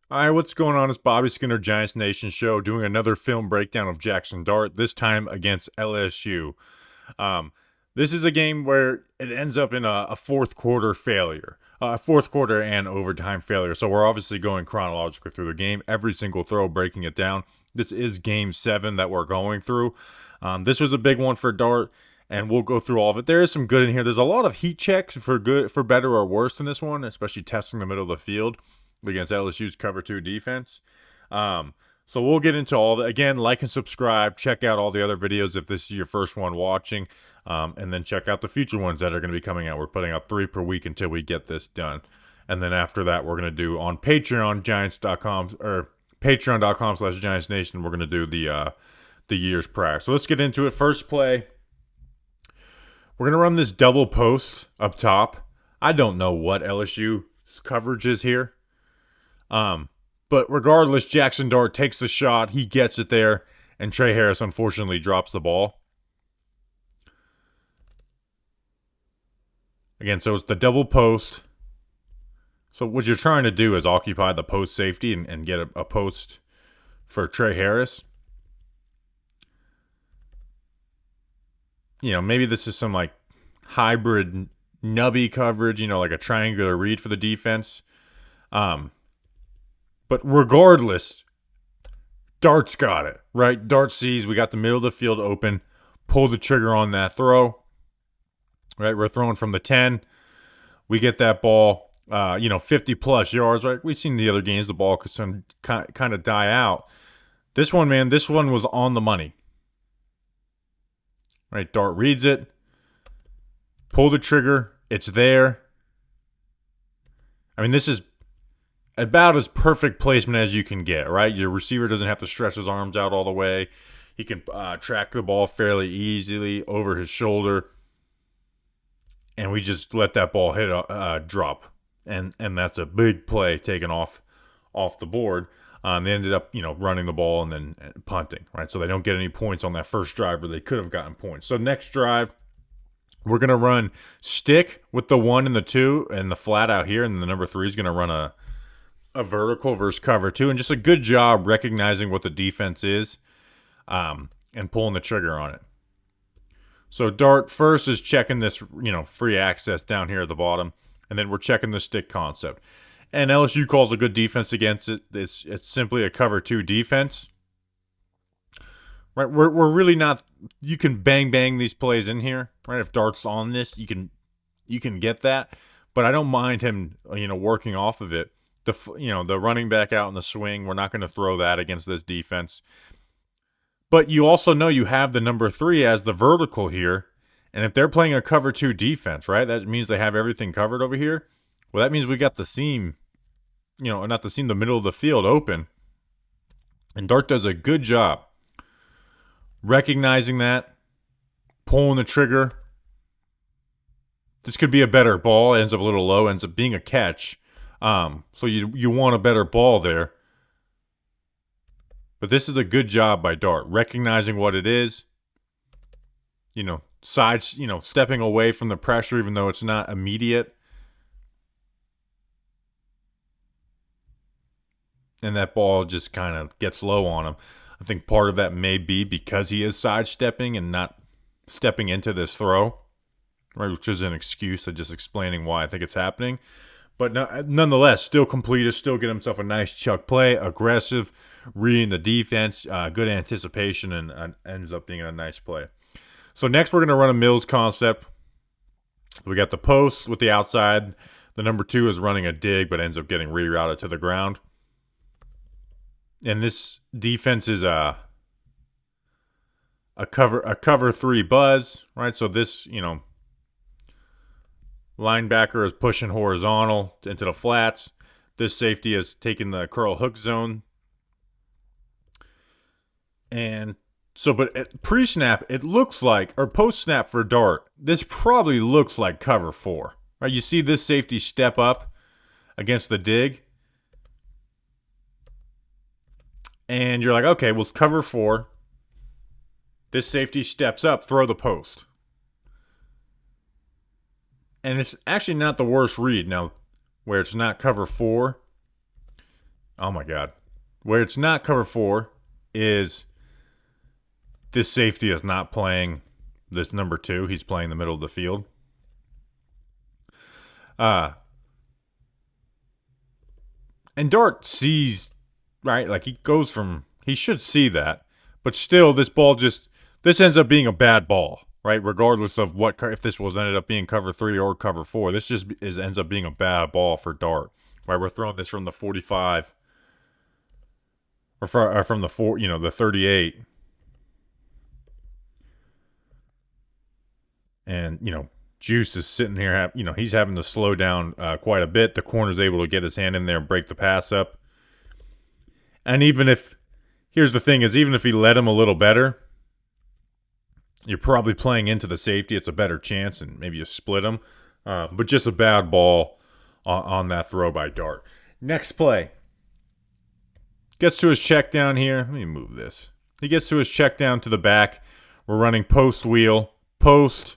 All right, what's going on? It's Bobby Skinner, Giants Nation Show, doing another film breakdown of Jaxson Dart, this time against LSU. Um, this is a game where it ends up in a fourth quarter failure, fourth quarter and overtime failure. So we're obviously going chronologically through the game, every single throw, breaking it down. This is game 7 that we're going through. This was a big one for Dart, and we'll go through all of it. There is some good in here. There's a lot of heat checks for good, for better or worse in this one, especially testing the middle of the field against LSU's cover 2 defense. So we'll get into all that. Again, like and subscribe. Check out all the other videos if this is your first one watching. And then check out the future ones that are going to be coming out. We're putting out 3 per week until we get this done. And then after that, we're going to do on Patreon, Giants.com, or Patreon.com/Giants Nation. We're going to do the years prior. So let's get into it. First play. We're going to run this double post up top. I don't know what LSU's coverage is here. But regardless, Jaxson Dart takes the shot. He gets it there. And Trey Harris, unfortunately, drops the ball. Again, so it's the double post. So what you're trying to do is occupy the post safety and get a post for Trey Harris. You know, maybe this is some like hybrid nubby coverage, you know, like a triangular read for the defense. But regardless, Dart's got it, right? Dart sees we got the middle of the field open, pull the trigger on that throw, right? We're throwing from the 10. We get that ball, 50 plus yards, right? We've seen the other games, the ball could kind of die out. This one, man, this one was on the money, right? Dart reads it, pull the trigger, it's there. I mean, this is about as perfect placement as you can get, right? Your receiver doesn't have to stretch his arms out all the way. He can track the ball fairly easily over his shoulder. And we just let that ball hit a drop. And that's a big play taken off the board. They ended up, running the ball and then punting, right? So they don't get any points on that first drive where they could have gotten points. So next drive, we're going to run stick with the 1 and the 2 and the flat out here. And the number 3 is going to run a vertical versus cover 2, and just a good job recognizing what the defense is and pulling the trigger on it. So Dart first is checking this, free access down here at the bottom, and then we're checking the stick concept. And LSU calls a good defense against it. It's simply a cover 2 defense. Right? We're really not. You can bang these plays in here, right? If Dart's on this, you can get that, but I don't mind him, working off of it. The running back out in the swing, we're not going to throw that against this defense. But you also know you have the number 3 as the vertical here. And if they're playing a cover 2 defense, right, that means they have everything covered over here. Well, that means we got the seam, not the seam, the middle of the field open. And Dart does a good job recognizing that, pulling the trigger. This could be a better ball. It ends up a little low, ends up being a catch. So you want a better ball there. But this is a good job by Dart, recognizing what it is. Stepping away from the pressure even though it's not immediate. And that ball just kind of gets low on him. I think part of that may be because he is sidestepping and not stepping into this throw, right? Which is an excuse of just explaining why I think it's happening. But nonetheless, still complete, still get himself a nice chuck play, aggressive, reading the defense, good anticipation, and ends up being a nice play. So next we're going to run a Mills concept. We got the post with the outside. The number 2 is running a dig, but ends up getting rerouted to the ground. And this defense is a cover 3 buzz, right? So this, linebacker is pushing horizontal into the flats. This safety has taken the curl hook zone. And so, but at pre-snap, it looks like, or post-snap for Dart, this probably looks like cover 4. Right? You see this safety step up against the dig. And you're like, okay, well, it's cover 4. This safety steps up, throw the post. And it's actually not the worst read. Now, where it's not cover 4, Oh my God. Where it's not cover 4 is this safety is not playing this number 2. He's playing the middle of the field. And Dart sees, right? Like he should see that. But still, this ends up being a bad ball, right? Regardless of if this was ended up being cover 3 or cover 4. This just ends up being a bad ball for Dart. Right? We're throwing this from the 45 or from the the 38. And, Juice is sitting here, he's having to slow down quite a bit. The corner's able to get his hand in there and break the pass up. And here's the thing is, even if he led him a little better, you're probably playing into the safety. It's a better chance, and maybe you split him. But just a bad ball on that throw by Dart. Next play. Gets to his check down here. Let me move this. He gets to his check down to the back. We're running post wheel, post,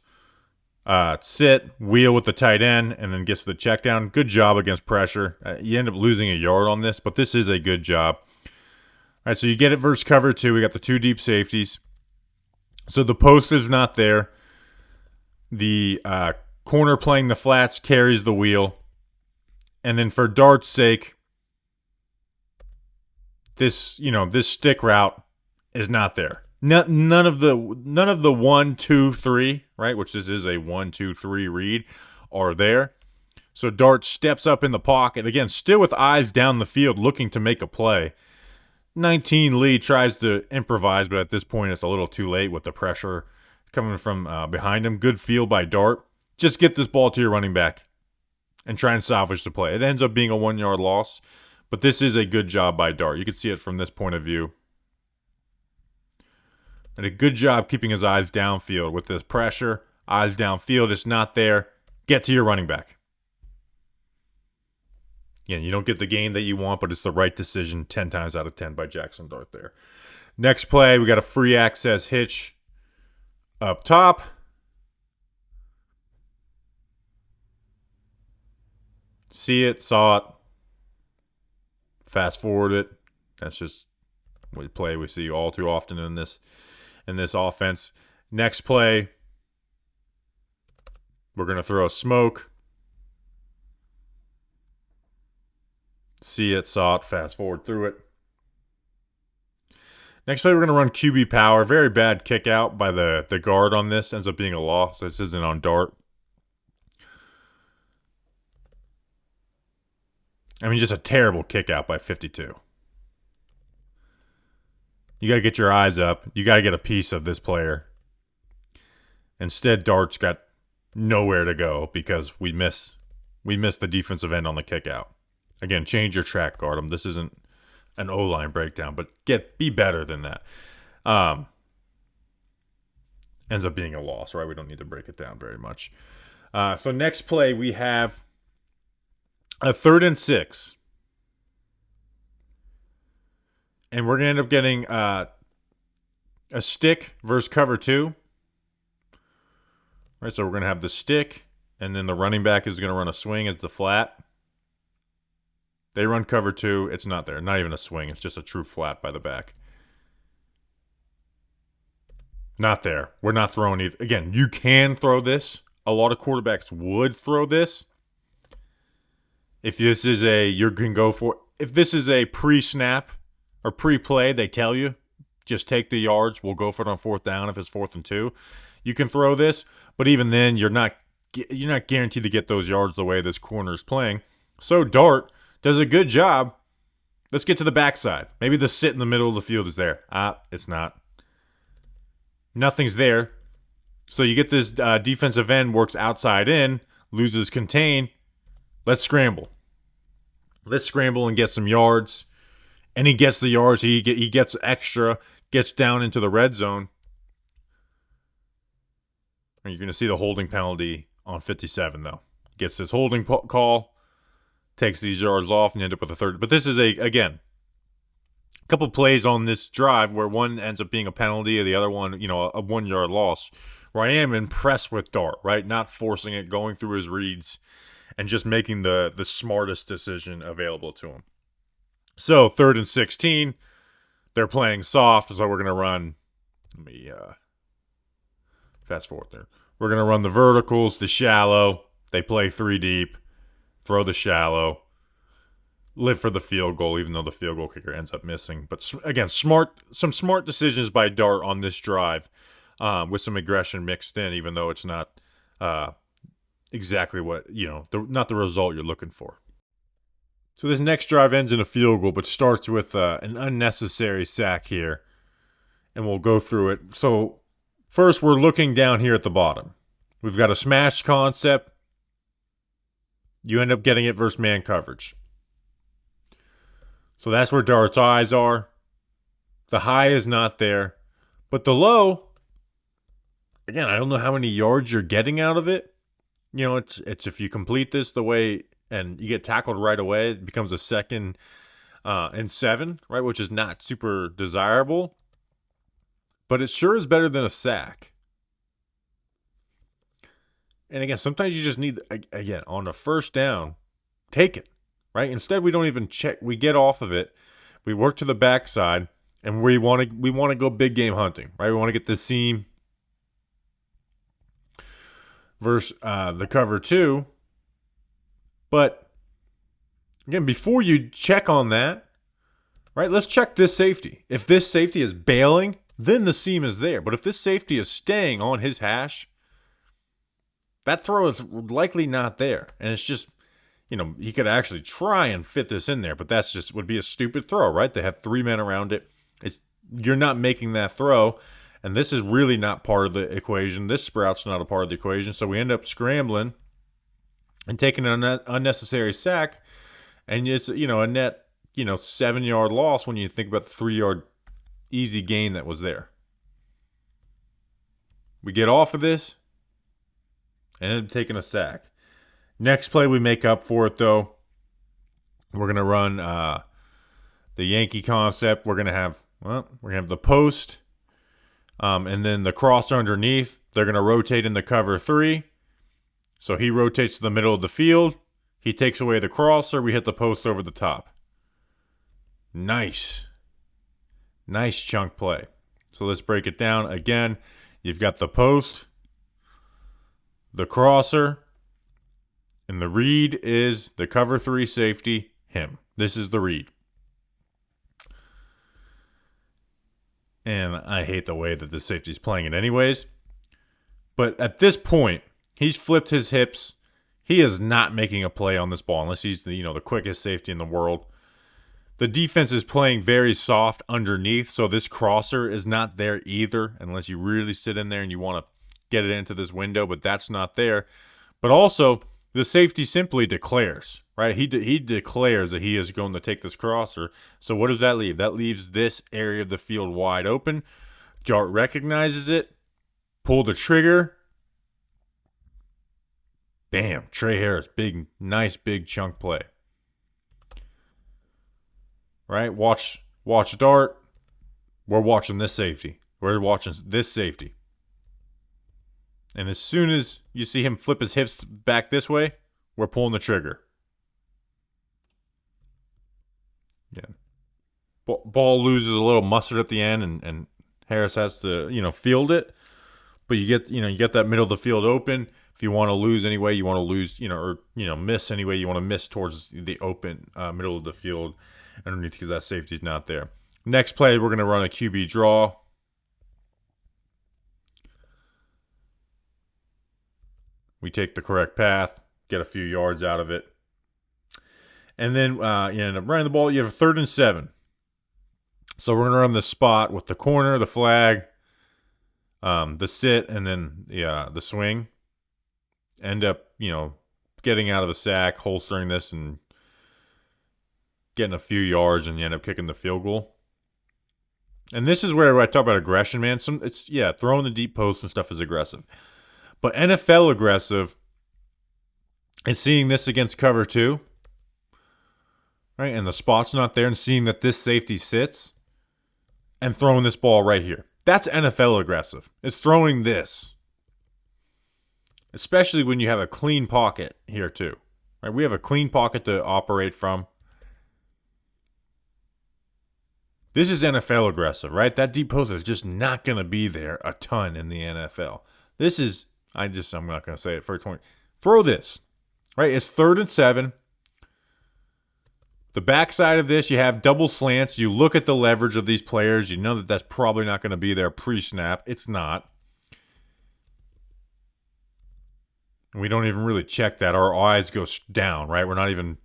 sit, wheel with the tight end, and then gets to the check down. Good job against pressure. You end up losing a yard on this, but this is a good job. All right, so you get it versus cover 2. We got the 2 deep safeties. So the post is not there. The corner playing the flats carries the wheel. And then for Dart's sake, this stick route is not there. None of the 1, 2, 3, right, which this is a 1, 2, 3 read, are there. So Dart steps up in the pocket, again, still with eyes down the field looking to make a play. 19 Lee tries to improvise, but at this point it's a little too late with the pressure coming from behind him. Good field by Dart. Just get this ball to your running back and try and salvage the play. It ends up being a 1-yard loss, but this is a good job by Dart. You can see it from this point of view. And a good job keeping his eyes downfield with this pressure. Eyes downfield, it's not there. Get to your running back. Again, you don't get the gain that you want, but it's the right decision 10 times out of 10 by Jaxson Dart there. Next play, we got a free access hitch up top. See it, saw it. Fast forward it. That's just we play we see all too often in this offense. Next play, we're going to throw a smoke. See it, saw it, fast forward through it. Next play, we're going to run QB power. Very bad kick out by the guard on this. Ends up being a loss. This isn't on Dart. I mean, just a terrible kick out by 52. You got to get your eyes up. You got to get a piece of this player. Instead, Dart's got nowhere to go because we miss the defensive end on the kick out. Again, change your track, guard him. This isn't an O-line breakdown, but be better than that. Ends up being a loss, right? We don't need to break it down very much. So next play, we have a 3rd and 6. And we're going to end up getting a stick versus cover 2. Right, so we're going to have the stick, and then the running back is going to run a swing as the flat. They run cover 2. It's not there. Not even a swing. It's just a true flat by the back. Not there. We're not throwing either. Again, you can throw this. A lot of quarterbacks would throw this. If this is if this is a pre-snap or pre-play, they tell you, just take the yards. We'll go for it on 4th down if it's 4th and 2. You can throw this, but even then, you're not guaranteed to get those yards the way this corner is playing. So Dart does a good job. Let's get to the backside. Maybe the sit in the middle of the field is there. It's not. Nothing's there. So you get this defensive end works outside in, loses contain. Let's scramble. Let's scramble and get some yards. And he gets the yards. He gets extra, gets down into the red zone. And you're going to see the holding penalty on 57, though. Gets this holding call, takes these yards off, and end up with a 3rd. But this is, again, a couple plays on this drive where one ends up being a penalty and the other one, a 1-yard loss, where I am impressed with Dart, right? Not forcing it, going through his reads, and just making the smartest decision available to him. So 3rd and 16, they're playing soft, so we're going to run. Let me fast forward there. We're going to run the verticals, the shallow. They play 3 deep, throw the shallow, live for the field goal, even though the field goal kicker ends up missing. But again, some smart decisions by Dart on this drive, with some aggression mixed in, even though it's not exactly what, not the result you're looking for. So this next drive ends in a field goal, but starts with an unnecessary sack here, and we'll go through it. So first, we're looking down here at the bottom. We've got a smash concept. You end up getting it versus man coverage. So that's where Dart's eyes are. The high is not there. But the low, again, I don't know how many yards you're getting out of it. It's if you complete this the way and you get tackled right away, it becomes a 2nd and 7, right, which is not super desirable. But it sure is better than a sack. And again, sometimes you just need, again, on a first down, take it, right? Instead, we don't even check. We get off of it. We work to the backside, and we want to go big game hunting, right? We want to get the seam versus the cover 2. But again, before you check on that, right, let's check this safety. If this safety is bailing, then the seam is there. But if this safety is staying on his hash, that throw is likely not there. And it's just, he could actually try and fit this in there, but that's just would be a stupid throw, right? They have 3 men around it. You're not making that throw. And this is really not part of the equation. This sprout's not a part of the equation. So we end up scrambling and taking an unnecessary sack. And it's, a net, 7-yard loss when you think about the 3-yard easy gain that was there. We get off of this and end up taking a sack. Next play, we make up for it, though. We're going to run the Yankee concept. We're going to have the post. And then the crosser underneath, they're going to rotate in the cover 3. So he rotates to the middle of the field. He takes away the crosser. We hit the post over the top. Nice chunk play. So let's break it down. Again, you've got the post, the crosser, and the read is the cover 3 safety, him. This is the read. And I hate the way that the safety's playing it anyways. But at this point, he's flipped his hips. He is not making a play on this ball unless he's the quickest safety in the world. The defense is playing very soft underneath, so this crosser is not there either unless you really sit in there and you want to get it into this window, but that's not there. But also, the safety simply declares, right? He declares that he is going to take this crosser. So what does that leave? That leaves this area of the field wide open. Dart recognizes it, pull the trigger. Bam, Trey Harris, nice big chunk play. Right? Watch Dart. We're watching this safety. We're watching this safety. And as soon as you see him flip his hips back this way, we're pulling the trigger. Yeah. Ball loses a little mustard at the end, and Harris has to, field it. But you get that middle of the field open. If you want to lose anyway, you want to lose, or miss anyway, you want to miss towards the open middle of the field underneath because that safety's not there. Next play, we're going to run a QB draw. We take the correct path, get a few yards out of it. And then you end up running the ball. You have a 3rd and 7. So we're going to run the spot with the corner, the flag, the sit, and then the swing. End up, getting out of the sack, holstering this, and getting a few yards, and you end up kicking the field goal. And this is where I talk about aggression, man. Throwing the deep post and stuff is aggressive. But NFL aggressive is seeing this against cover 2, right? And the spot's not there, and seeing that this safety sits and throwing this ball right here. That's NFL aggressive. It's throwing this. Especially when you have a clean pocket here too. Right? We have a clean pocket to operate from. This is NFL aggressive, right? That deep post is just not going to be there a ton in the NFL. This is, I'm not going to say it for 20. Throw this, right? It's 3rd and 7. The backside of this, you have double slants. You look at the leverage of these players. You know that that's probably not going to be there pre-snap. It's not. We don't even really check that. Our eyes go down, right? We're not even,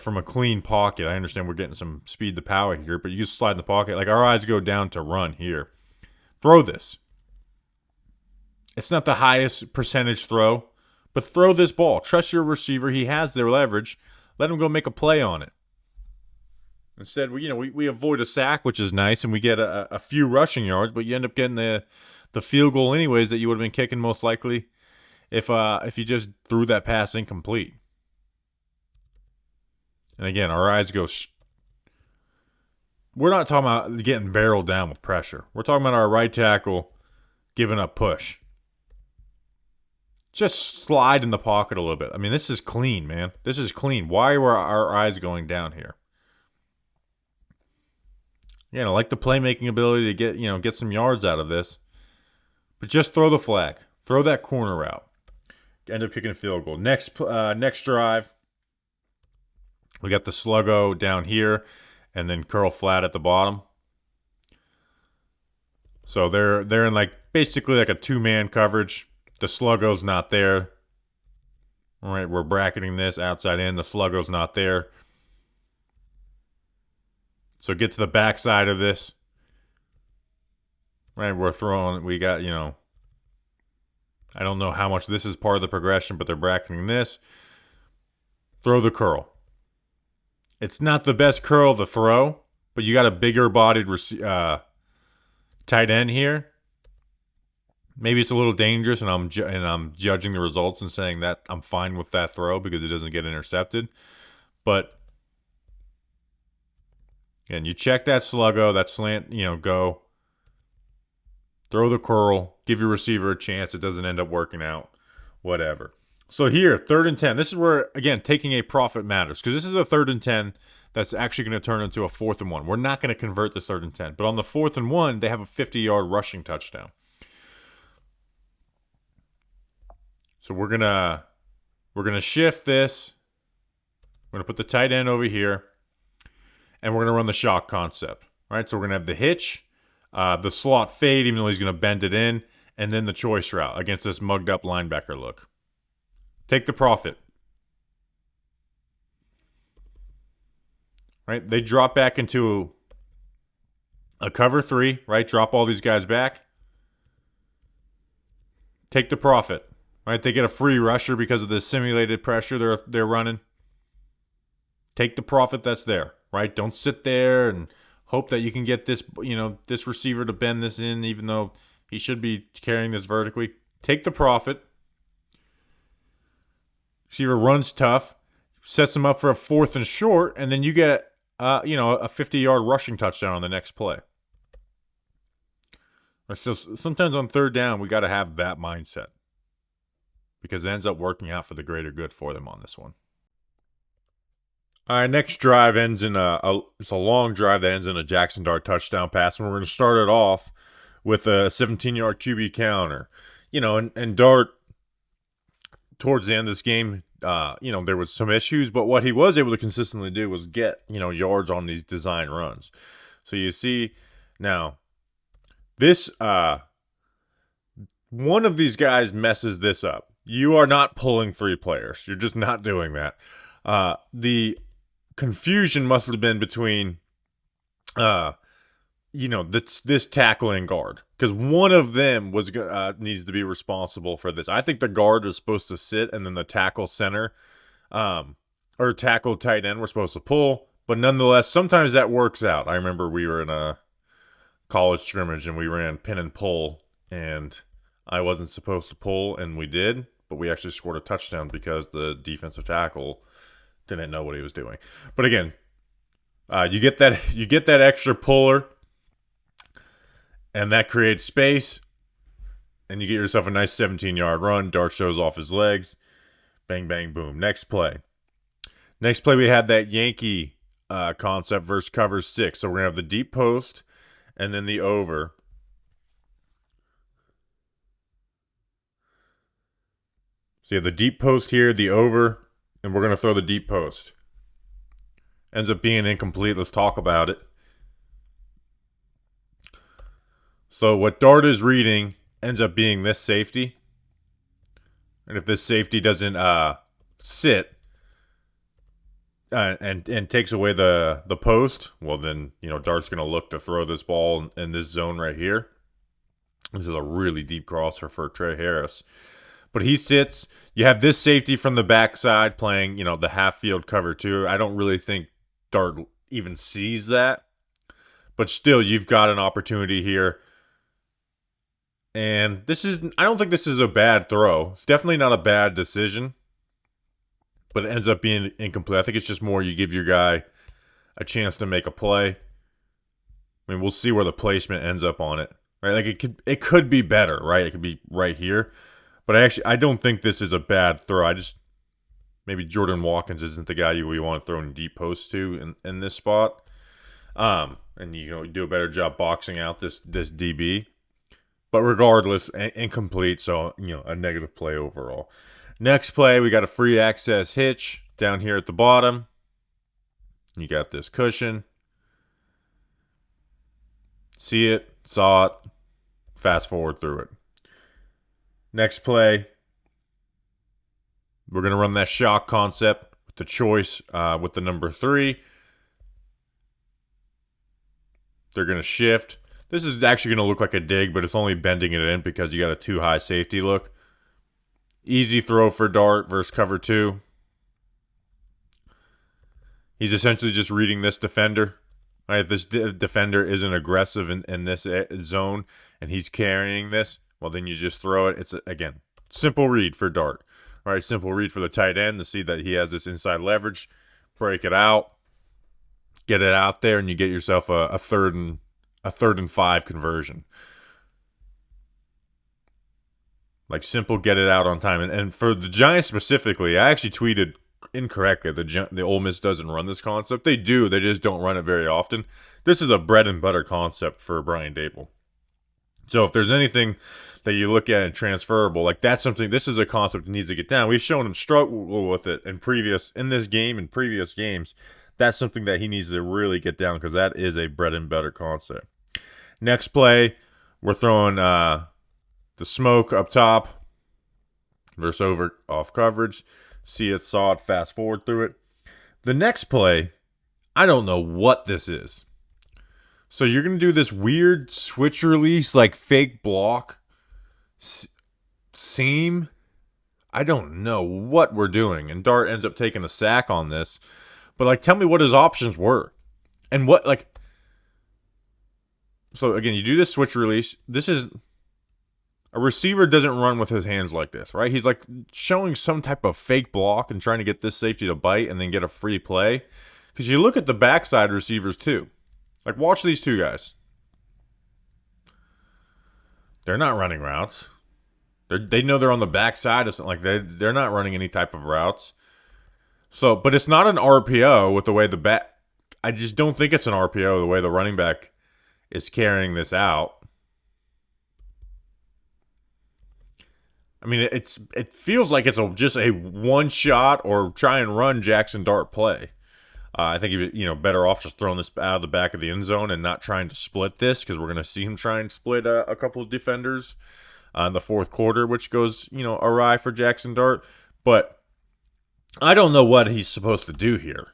from a clean pocket. I understand we're getting some speed to power here, but you just slide in the pocket. Like, our eyes go down to run here. Throw this. It's not the highest percentage throw, but throw this ball. Trust your receiver. He has their leverage. Let him go make a play on it. Instead, we avoid a sack, which is nice, and we get a few rushing yards, but you end up getting the field goal anyways that you would have been kicking most likely if you just threw that pass incomplete. And again, our eyes go. We're not talking about getting barreled down with pressure. We're talking about our right tackle giving up push. Just slide in the pocket a little bit. I mean, this is clean, man. This is clean. Why are our eyes going down here? I like the playmaking ability to get some yards out of this. But just throw the flag. Throw that corner route. End up kicking a field goal. Next drive, we got the sluggo down here and then curl flat at the bottom. So they're in basically like a 2-man coverage. The sluggo's not there. All right, we're bracketing this outside in. The sluggo's not there. So get to the backside of this. Right, we got, I don't know how much this is part of the progression, but they're bracketing this. Throw the curl. It's not the best curl to throw, but you got a bigger bodied tight end here. Maybe it's a little dangerous, and I'm judging the results and saying that I'm fine with that throw because it doesn't get intercepted. But again, you check that sluggo, that slant, go. Throw the curl. Give your receiver a chance. It doesn't end up working out. Whatever. So here, 3rd and 10. This is where, again, taking a profit matters. Because this is a 3rd and 10 that's actually going to turn into a 4th and 1. We're not going to convert this 3rd and 10. But on the 4th and 1, they have a 50-yard rushing touchdown. So we're gonna shift this. We're going to put the tight end over here. And we're going to run the shock concept. All right, so we're going to have the hitch. The slot fade, even though he's going to bend it in, and then the choice route against this mugged up linebacker look. Take the profit. Right? They drop back into a cover 3, right? Drop all these guys back. Take the profit. Right? They get a free rusher because of the simulated pressure they're running. Take the profit that's there, right? Don't sit there and hope that you can get this, this receiver to bend this in, even though he should be carrying this vertically. Take the profit. Receiver runs tough, sets him up for a 4th and short, and then you get, a 50-yard rushing touchdown on the next play. So sometimes on 3rd down, we got to have that mindset because it ends up working out for the greater good for them on this one. All right, next drive ends in it's a long drive that ends in a Jaxson Dart touchdown pass, and we're going to start it off with a 17-yard QB counter. And Dart, towards the end of this game, there was some issues, but what he was able to consistently do was get, yards on these design runs. So you see now, this, one of these guys messes this up. You are not pulling 3 players. You're just not doing that. The confusion must have been between, this tackling guard, because one of them needs to be responsible for this. I think the guard is supposed to sit, and then the tackle center, or tackle tight end, we're supposed to pull. But nonetheless, sometimes that works out. I remember we were in a college scrimmage and we ran pin and pull, and I wasn't supposed to pull, and we did, but we actually scored a touchdown because the defensive tackle didn't know what he was doing. But again, you get that extra puller, and that creates space, and you get yourself a nice 17-yard run. Dart shows off his legs. Bang, bang, boom. Next play. We had that Yankee concept versus cover 6. So we're going to have the deep post and then the over. So you have the deep post here, the over, and we're going to throw the deep post. Ends up being incomplete. Let's talk about it. So what Dart is reading ends up being this safety. And if this safety doesn't sit and takes away the post, well then, Dart's going to look to throw this ball in this zone right here. This is a really deep crosser for Trey Harris. But he sits. You have this safety from the backside playing, the half field cover 2. I don't really think Dart even sees that. But still, you've got an opportunity here. And I don't think this is a bad throw. It's definitely not a bad decision. But it ends up being incomplete. I think it's just more you give your guy a chance to make a play. I mean, we'll see where the placement ends up on it. Right? Like it could be better, right? It could be right here. But I don't think this is a bad throw. Maybe Jordan Watkins isn't the guy we want to throw in deep post to in this spot. And you do a better job boxing out this DB. But regardless, incomplete, so a negative play overall. Next play, we got a free access hitch down here at the bottom. You got this cushion. See it, saw it, fast forward through it. Next play, we're going to run that shock concept with the choice with the number 3. They're going to shift. This is actually going to look like a dig, but it's only bending it in because you got a too high safety look. Easy throw for Dart versus cover 2. He's essentially just reading this defender. Right, if this defender isn't aggressive in this zone and he's carrying this, well, then you just throw it. It's, again, simple read for Dart. All right, simple read for the tight end to see that he has this inside leverage. Break it out. Get it out there, and you get yourself a third and 5 conversion. Like, simple, get it out on time. And for the Giants specifically, I actually tweeted incorrectly the Ole Miss doesn't run this concept. They do. They just don't run it very often. This is a bread and butter concept for Brian Dable. So if there's anything that you look at and transferable, like that's something, this is a concept that needs to get down. We've shown him struggle with it in this game and previous games. That's something that he needs to really get down because that is a bread and butter concept. Next play, we're throwing the smoke up top versus over off coverage. See it, saw it, fast forward through it. The next play, I don't know what this is. So you're going to do this weird switch release, like fake block seam. I don't know what we're doing. And Dart ends up taking a sack on this. But, tell me what his options were. And what, So, again, you do this switch release. This is... A receiver doesn't run with his hands like this, right? He's, showing some type of fake block and trying to get this safety to bite and then get a free play. Because you look at the backside receivers, too. Watch these two guys. They're not running routes. They know they're on the backside. It's not they're not running any type of routes. So, but it's not an RPO with the way I just don't think it's an RPO the way the running back is carrying this out. I mean, it feels like it's just a one shot or try and run Jaxson Dart play. I think he better off just throwing this out of the back of the end zone and not trying to split this because we're going to see him try and split a couple of defenders in the fourth quarter, which goes awry for Jaxson Dart. But I don't know what he's supposed to do here.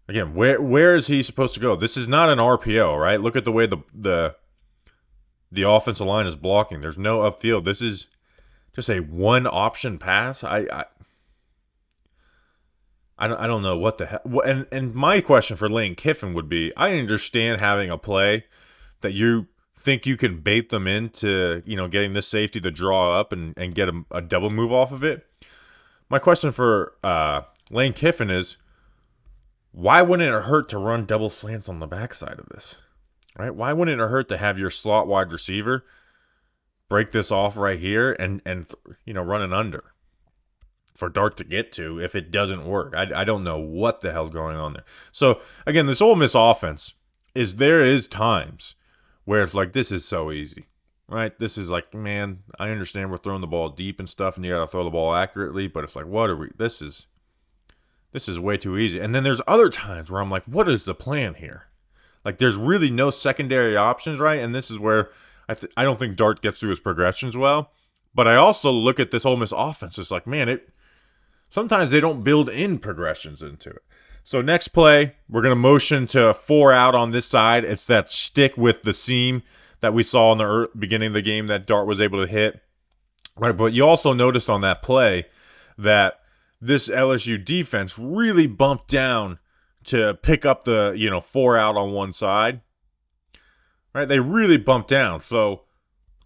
Again, where is he supposed to go? This is not an RPO, right? Look at the way the offensive line is blocking. There's no upfield. This is just a one option pass. I don't know what the hell. And my question for Lane Kiffin would be: I understand having a play that you think you can bait them into, getting this safety to draw up and get a double move off of it. My question for Lane Kiffin is: why wouldn't it hurt to run double slants on the backside of this? Right? Why wouldn't it hurt to have your slot wide receiver break this off right here and run an under? for Dart to get to if it doesn't work. I don't know what the hell's going on there. So again, this Ole Miss offense there is times where it's like, this is so easy, right? This is like, man, I understand we're throwing the ball deep and stuff, and you got to throw the ball accurately, but it's like, what are we? This is way too easy. And then there's other times where I'm like, what is the plan here? Like, there's really no secondary options, right? And this is where I don't think Dart gets through his progressions well. But I also look at this Ole Miss offense. It's like, man, sometimes they don't build in progressions into it. So next play, we're going to motion to 4 out on this side. It's that stick with the seam that we saw in the beginning of the game that Dart was able to hit. Right, but you also noticed on that play that this LSU defense really bumped down to pick up the 4 out on one side. Right, they really bumped down. So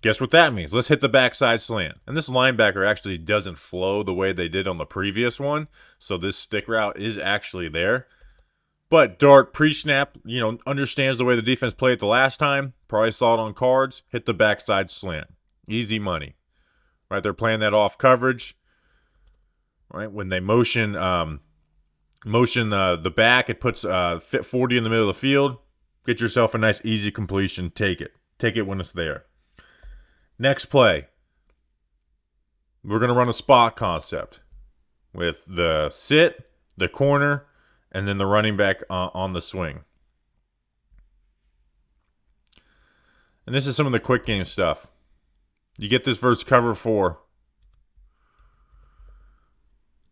guess what that means? Let's hit the backside slant. And this linebacker actually doesn't flow the way they did on the previous one. So this stick route is actually there. But Dart, pre-snap, understands the way the defense played the last time. Probably saw it on cards. Hit the backside slant. Easy money. Right, they're playing that off coverage. Right, when they motion the back, it puts fit 40 in the middle of the field. Get yourself a nice easy completion. Take it. Take it when it's there. Next play, we're going to run a spot concept with the sit, the corner, and then the running back on the swing. And this is some of the quick game stuff. You get this versus cover 4.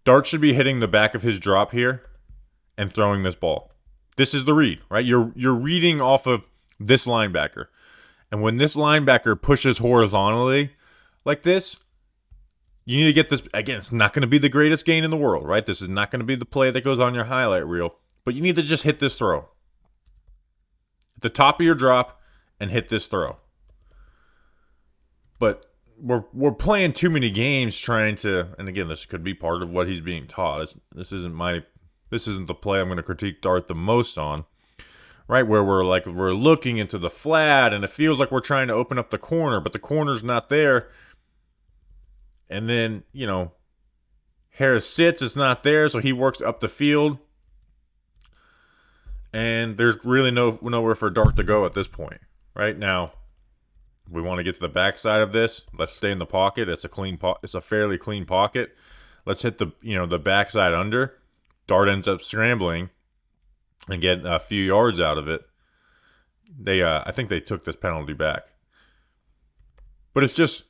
Dart should be hitting the back of his drop here and throwing this ball. This is the read, right? You're reading off of this linebacker. And when this linebacker pushes horizontally like this, you need to get this. Again, it's not going to be the greatest gain in the world, right? This is not going to be the play that goes on your highlight reel. But you need to just hit this throw. At the top of your drop and hit this throw. But we're playing too many games trying to, and again, this could be part of what he's being taught. This isn't the play I'm going to critique Dart the most on. Right, where we're looking into the flat, and it feels like we're trying to open up the corner, but the corner's not there. And then, Harris sits, it's not there, so he works up the field. And there's really nowhere for Dart to go at this point. Right now, we want to get to the backside of this. Let's stay in the pocket. It's a fairly clean pocket. Let's hit the backside under. Dart ends up scrambling and get a few yards out of it. I think they took this penalty back. But it's just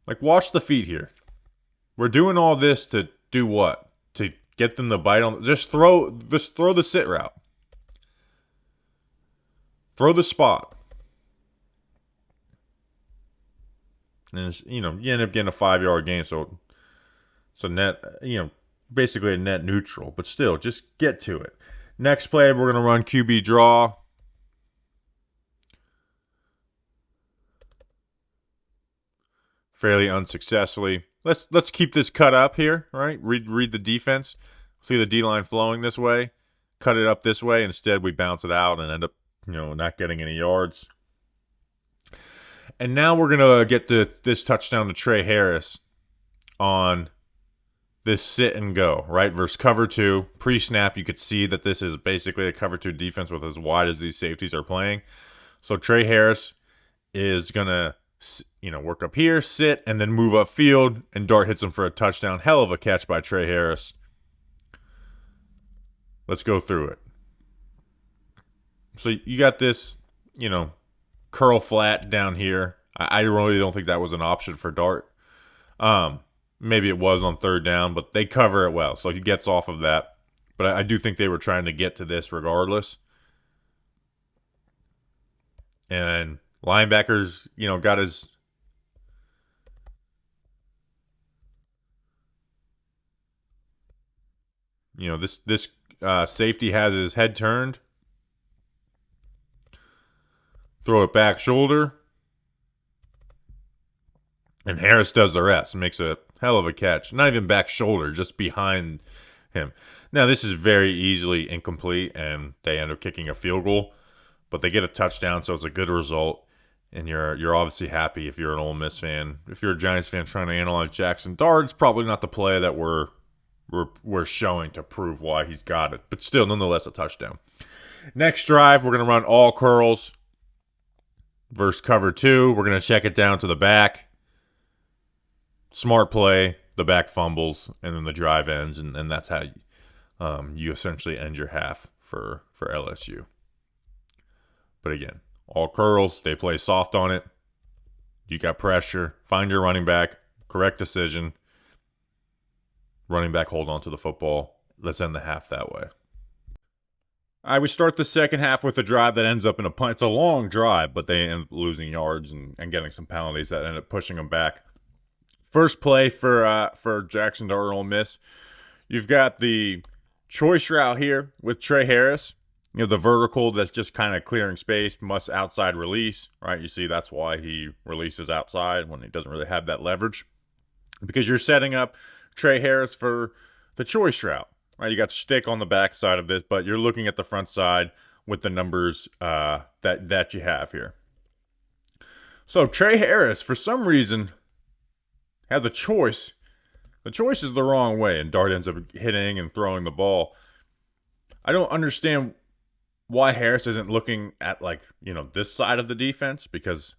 like, watch the feet here. We're doing all this to do what? To get them to bite on. Just throw the sit route. Throw the spot. And you end up getting a 5-yard gain, so net, basically a net neutral, but still, just get to it. Next play, we're going to run QB draw. Fairly unsuccessfully. Let's keep this cut up here, right? Read the defense. See the D-line flowing this way. Cut it up this way. Instead, we bounce it out and end up, not getting any yards. And now we're going to get this touchdown to Trey Harris on this sit and go, right? Versus cover 2. Pre-snap, you could see that this is basically a cover 2 defense with as wide as these safeties are playing. So Trey Harris is going to, work up here, sit, and then move upfield, and Dart hits him for a touchdown. Hell of a catch by Trey Harris. Let's go through it. So you got this, curl flat down here. I really don't think that was an option for Dart. Maybe it was on 3rd down, but they cover it well, so he gets off of that. But I do think they were trying to get to this regardless. And linebackers, got his... this safety has his head turned. Throw it back shoulder. And Harris does the rest. Makes a hell of a catch. Not even back shoulder, just behind him. Now, this is very easily incomplete, and they end up kicking a field goal. But they get a touchdown, so it's a good result. And you're obviously happy if you're an Ole Miss fan. If you're a Giants fan trying to analyze Jaxson Dart, it's probably not the play that we're showing to prove why he's got it. But still, nonetheless, a touchdown. Next drive, we're going to run all curls versus cover 2. We're going to check it down to the back. Smart play. The back fumbles, and then the drive ends, and that's how you essentially end your half for LSU. But again, all curls, they play soft on it. You got pressure. Find your running back. Correct decision. Running back, hold on to the football. Let's end the half that way. All right, we start the second half with a drive that ends up in a punt. It's a long drive, but they end up losing yards and getting some penalties that end up pushing them back. First play for Jaxson Dart Ole Miss. You've got the choice route here with Trey Harris. You know, the vertical that's just kind of clearing space, must outside release, right? You see that's why he releases outside when he doesn't really have that leverage. Because you're setting up Trey Harris for the choice route, right? You got stick on the back side of this, but you're looking at the front side with the numbers that you have here. So Trey Harris, for some reason, has a choice. The choice is the wrong way, and Dart ends up hitting and throwing the ball. I don't understand why Harris isn't looking at, this side of the defense, because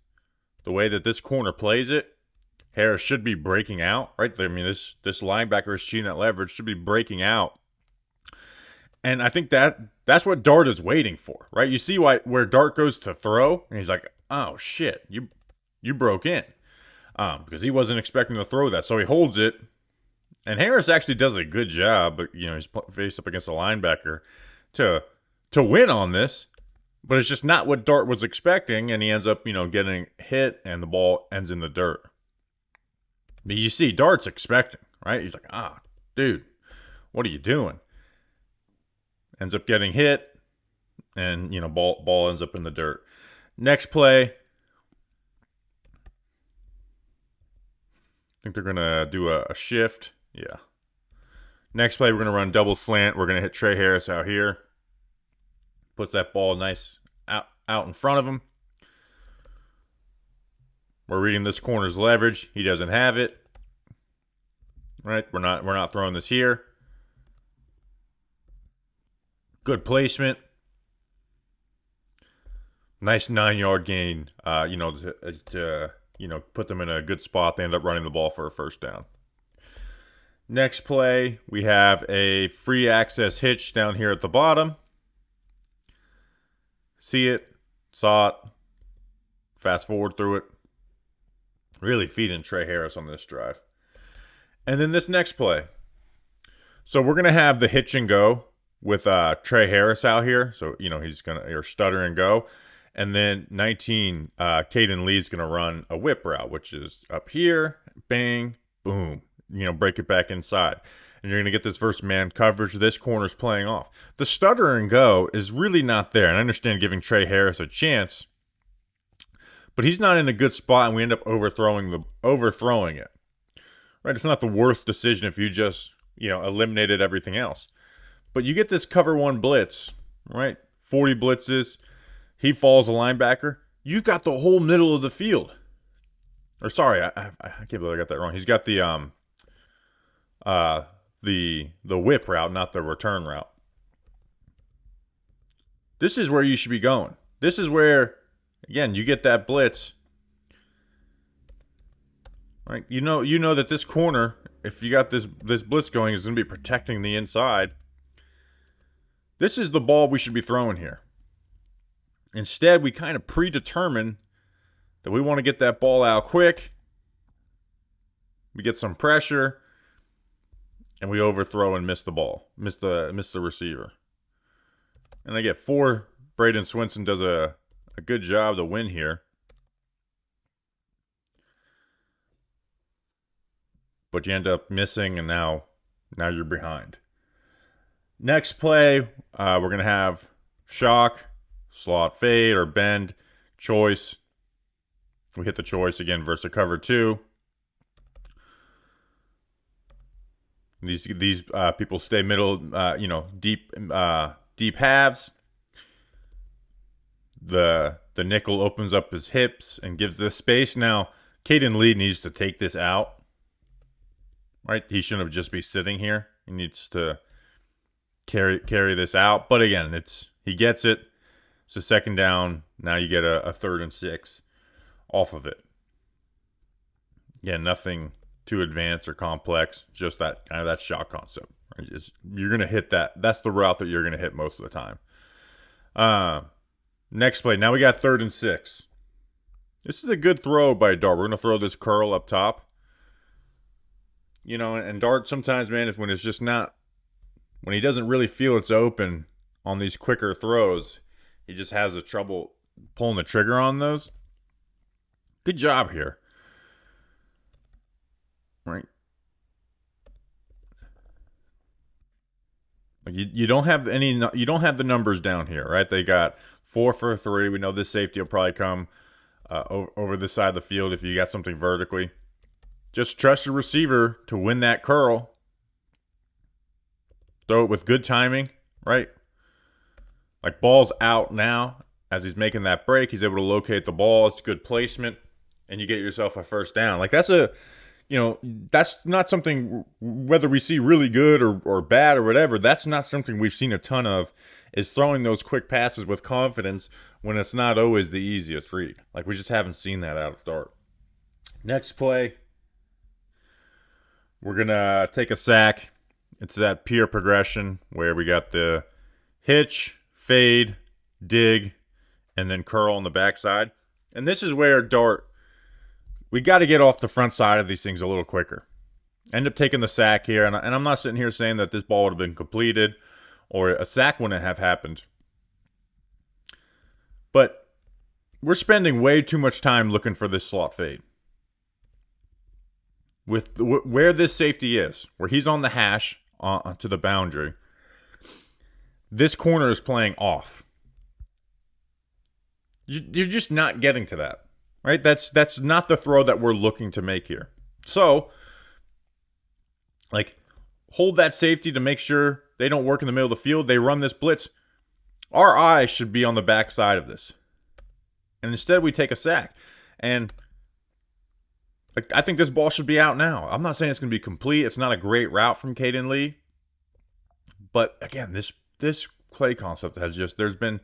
the way that this corner plays it, Harris should be breaking out, right? I mean, this linebacker is cheating that leverage, should be breaking out. And I think that's what Dart is waiting for, right? You see where Dart goes to throw, and he's like, oh, shit, you broke in. Because he wasn't expecting to throw that. So he holds it. And Harris actually does a good job, but he's faced up against a linebacker to win on this. But it's just not what Dart was expecting, and he ends up, getting hit, and the ball ends in the dirt. But you see, Dart's expecting, right? He's like, dude, what are you doing? Ends up getting hit, and, ball ends up in the dirt. Next play, I think they're going to do a shift. Yeah. Next play, we're going to run double slant. We're going to hit Trey Harris out here. Puts that ball nice out in front of him. We're reading this corner's leverage. He doesn't have it. Right? We're not throwing this here. Good placement. Nice 9-yard gain. To put them in a good spot. They end up running the ball for a first down. Next play, we have a free access hitch down here at the bottom. See it, saw it, fast forward through it. Really feeding Trey Harris on this drive. And then this next play. So we're going to have the hitch and go with Trey Harris out here. So, he's going to stutter and go. And then 19, Caden Lee's going to run a whip route, which is up here, bang, boom. Break it back inside. And you're going to get this versus man coverage. This corner's playing off. The stutter and go is really not there. And I understand giving Trey Harris a chance, but he's not in a good spot, and we end up overthrowing it. Right? It's not the worst decision if you just, eliminated everything else. But you get this cover 1 blitz, right? 40 blitzes. He falls a linebacker. You've got the whole middle of the field. Or sorry, I can't believe I got that wrong. He's got the whip route, not the return route. This is where you should be going. This is where, again, you get that blitz. Right? You know that this corner, if you got this blitz going, is going to be protecting the inside. This is the ball we should be throwing here. Instead, we kind of predetermine that we want to get that ball out quick. We get some pressure, and we overthrow and miss the ball, miss the receiver. And I get 4. Braden Swinson does a good job to win here. But you end up missing, and now you're behind. Next play, we're going to have shock, slot fade, or bend, choice. We hit the choice again versus a cover 2. These people stay middle, deep halves. The The nickel opens up his hips and gives this space. Now, Caden Lee needs to take this out, right? He shouldn't just be sitting here. He needs to carry this out. But again, he gets it. It's a second down. Now you get a 3rd and 6 off of it. Again, nothing too advanced or complex. Just that kind of that shot concept. Right? You're gonna hit that. That's the route that you're gonna hit most of the time. Next play. Now we got 3rd and 6. This is a good throw by Dart. We're gonna throw this curl up top. You know, and Dart sometimes, man, is when it's just not, when he doesn't really feel it's open on these quicker throws, he just has a trouble pulling the trigger on those. Good job here. Right? You don't have the numbers down here, right? They got 4 for 3. We know this safety will probably come over this side of the field if you got something vertically. Just trust your receiver to win that curl. Throw it with good timing, right? Like, ball's out now. As he's making that break, he's able to locate the ball. It's good placement, and you get yourself a first down. Like, that's not something, whether we see really good or bad or whatever, that's not something we've seen a ton of, is throwing those quick passes with confidence when it's not always the easiest read. Like, we just haven't seen that out of Dart. Next play, we're going to take a sack. It's that peer progression where we got the hitch, fade, dig, and then curl on the backside. And this is where Dart, we got to get off the front side of these things a little quicker. End up taking the sack here, and I'm not sitting here saying that this ball would have been completed or a sack wouldn't have happened. But we're spending way too much time looking for this slot fade. With where this safety is, where he's on the hash to the boundary, this corner is playing off. You're just not getting to that, right? That's not the throw that we're looking to make here. So, like, hold that safety to make sure they don't work in the middle of the field. They run this blitz. Our eyes should be on the backside of this. And instead we take a sack. And I think this ball should be out now. I'm not saying it's going to be complete. It's not a great route from Caden Lee. But again, this play concept has just, there's been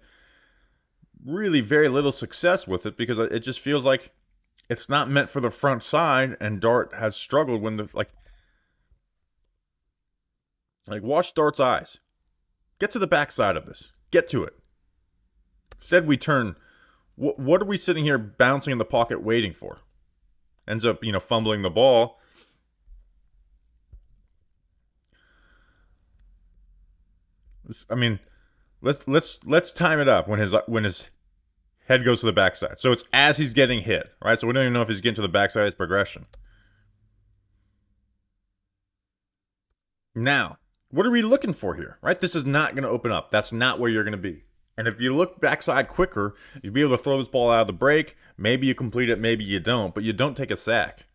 really very little success with it because it just feels like it's not meant for the front side, and Dart has struggled when like watch Dart's eyes. Get to the backside of this. Get to it. Instead, we turn. What are we sitting here bouncing in the pocket waiting for? Ends up, fumbling the ball. I mean, let's time it up when his head goes to the backside. So it's as he's getting hit, right? So we don't even know if he's getting to the backside of his progression. Now, what are we looking for here, right? This is not going to open up. That's not where you're going to be. And if you look backside quicker, you'll be able to throw this ball out of the break. Maybe you complete it, maybe you don't, but you don't take a sack.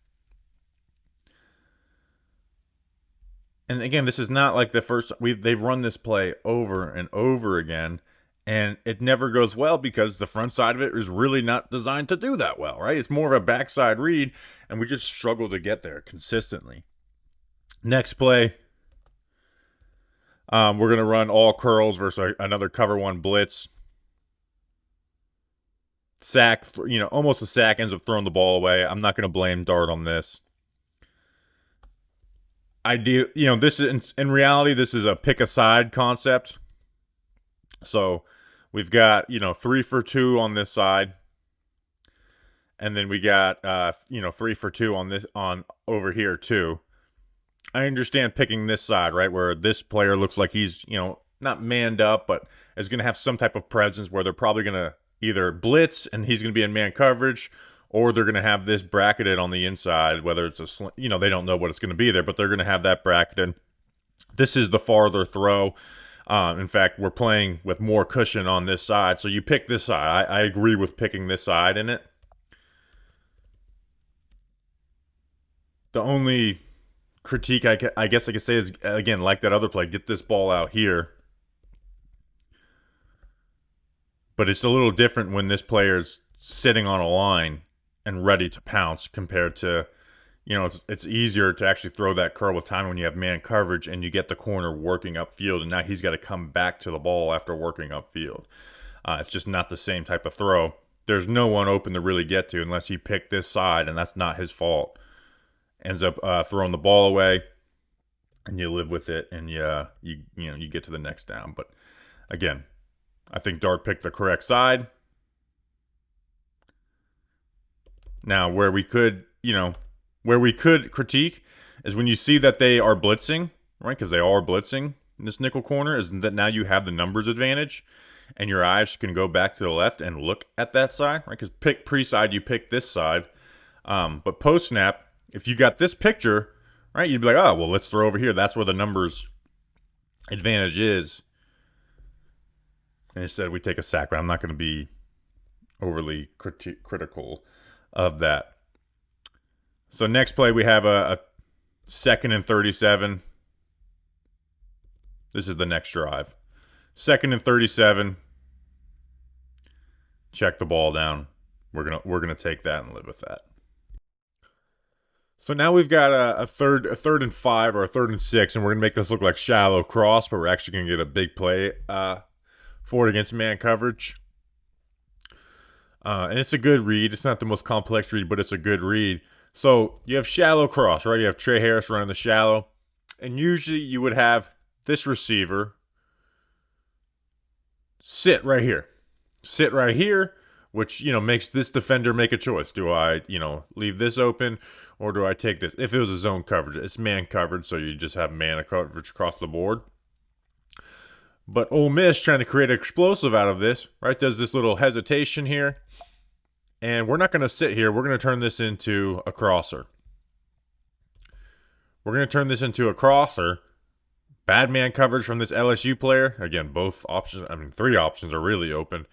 And again, this is not like the first. They've run this play over and over again, and it never goes well because the front side of it is really not designed to do that well, right? It's more of a backside read, and we just struggle to get there consistently. Next play, we're going to run all curls versus another cover one blitz. Sack, almost a sack, ends up throwing the ball away. I'm not going to blame Dart on this. This is in reality, this is a pick a side concept. So we've got 3 for 2 on this side, and then we got 3 for 2 on over here too. I understand picking this side, right, where this player looks like he's not manned up, but is going to have some type of presence where they're probably going to either blitz and he's going to be in man coverage, or they're going to have this bracketed on the inside, whether it's they don't know what it's going to be there, but they're going to have that bracketed. This is the farther throw. In fact, we're playing with more cushion on this side, so you pick this side. I agree with picking this side in it. The only critique I guess I could say is, again, like that other play, get this ball out here. But it's a little different when this player's sitting on a line and ready to pounce compared to, it's easier to actually throw that curl with time when you have man coverage and you get the corner working upfield, and now he's got to come back to the ball after working upfield. It's just not the same type of throw. There's no one open to really get to unless he picked this side, and that's not his fault. Ends up throwing the ball away, and you live with it, and you get to the next down. But again, I think Dart picked the correct side. Now, where we could critique is when you see that they are blitzing, right? Because they are blitzing in this nickel corner, is that now you have the numbers advantage, and your eyes can go back to the left and look at that side, right? Because pre-side, you pick this side. But post-snap, if you got this picture, right, you'd be like, oh, well, let's throw over here. That's where the numbers advantage is. And instead, we take a sack, but I'm not going to be overly critical of that. So next play, we have a 2nd and 37. This is the next drive. 2nd and 37. Check the ball down. We're gonna take that and live with that. So now we've got a third and 5 or a 3rd and 6, and we're gonna make this look like shallow cross, but we're actually gonna get a big play for it against man coverage. And it's a good read. It's not the most complex read, but it's a good read. So you have shallow cross, right? You have Trey Harris running the shallow. And usually you would have this receiver sit right here. Sit right here, which, makes this defender make a choice. Do I, leave this open, or do I take this? If it was a zone coverage, it's man coverage, so you just have man coverage across the board. But Ole Miss, trying to create an explosive out of this, right, does this little hesitation here. And we're not going to sit here. We're going to turn this into a crosser. We're going to turn this into a crosser. Bad man coverage from this LSU player. Again, both options, 3 options are really open.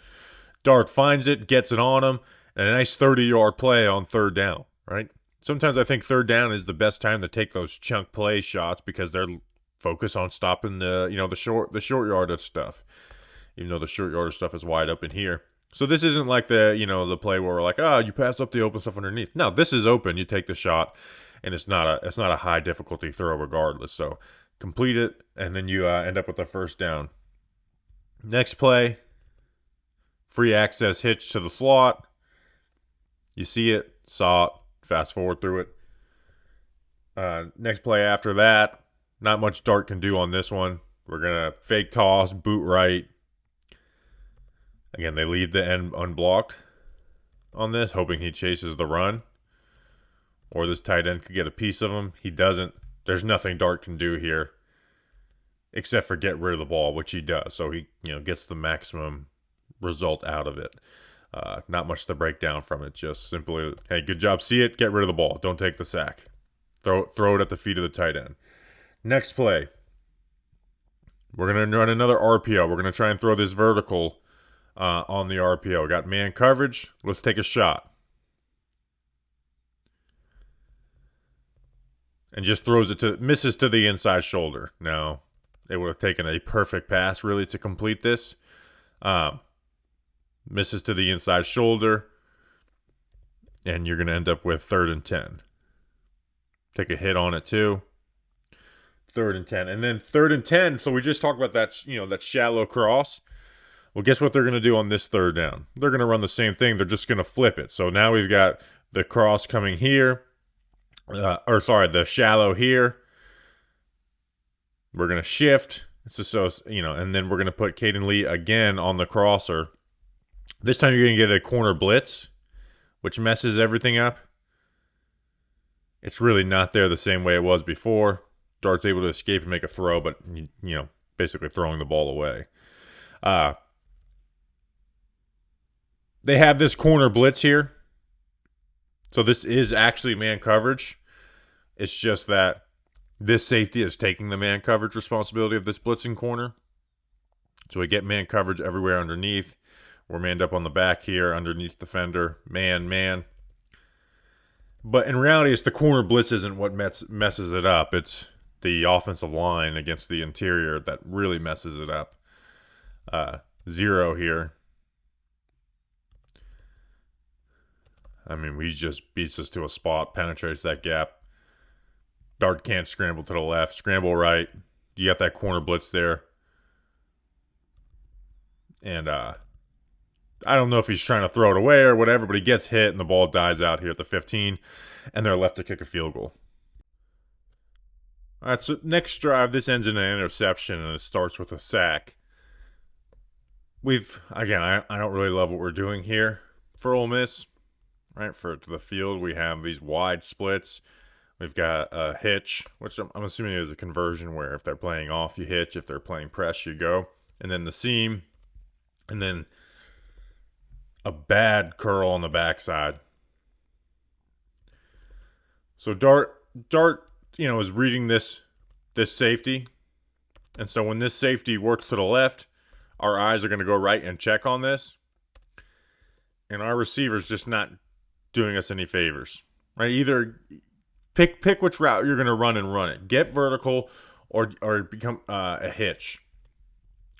Dart finds it, gets it on him, and a nice 30-yard play on 3rd down, right? Sometimes I think 3rd down is the best time to take those chunk play shots because they're focused on stopping the short yardage stuff. Even though the short yardage stuff is wide open here. So this isn't like the play where we're like, you pass up the open stuff underneath. No, this is open. You take the shot, and it's not a high difficulty throw regardless. So complete it, and then you end up with a 1st down. Next play, free access hitch to the slot. You see it, saw it, fast forward through it. Next play after that, not much Dart can do on this one. We're going to fake toss, boot right. Again, they leave the end unblocked on this, hoping he chases the run. Or this tight end could get a piece of him. He doesn't. There's nothing Dart can do here except for get rid of the ball, which he does. So he gets the maximum result out of it. Not much to break down from it. Just simply, hey, good job. See it. Get rid of the ball. Don't take the sack. Throw it at the feet of the tight end. Next play. We're going to run another RPO. We're going to try and throw this vertical on the RPO. Got man coverage. Let's take a shot. And just misses to the inside shoulder. Now, it would have taken a perfect pass, really, to complete this. Misses to the inside shoulder. And you're going to end up with 3rd and 10. Take a hit on it, too. 3rd and 10. And then 3rd and 10. So we just talked about that, that shallow cross. Well, guess what they're going to do on this 3rd down? They're going to run the same thing. They're just going to flip it. So now we've got the cross coming here. The shallow here. We're going to shift. It's just so, and then we're going to put Caden Lee again on the crosser. This time you're going to get a corner blitz, which messes everything up. It's really not there the same way it was before. Dart's able to escape and make a throw, but, basically throwing the ball away. They have this corner blitz here. So this is actually man coverage. It's just that this safety is taking the man coverage responsibility of this blitzing corner. So we get man coverage everywhere underneath. We're manned up on the back here, underneath the fender. Man. But in reality, it's the corner blitz isn't what messes it up. It's the offensive line against the interior that really messes it up. 0 here. I mean, he just beats us to a spot, penetrates that gap. Dart can't scramble to the left, scramble right. You got that corner blitz there. And I don't know if he's trying to throw it away or whatever, but he gets hit and the ball dies out here at the 15, and they're left to kick a field goal. All right, so next drive, this ends in an interception, and it starts with a sack. I don't really love what we're doing here for Ole Miss, right? To the field, we have these wide splits. We've got a hitch, which I'm assuming is a conversion where if they're playing off, you hitch. If they're playing press, you go. And then the seam, and then a bad curl on the backside. So Dart, is reading this safety. And so when this safety works to the left, our eyes are going to go right and check on this. And our receiver's just not doing us any favors. Right? Either pick which route you're going to run and run it. Get vertical or become a hitch.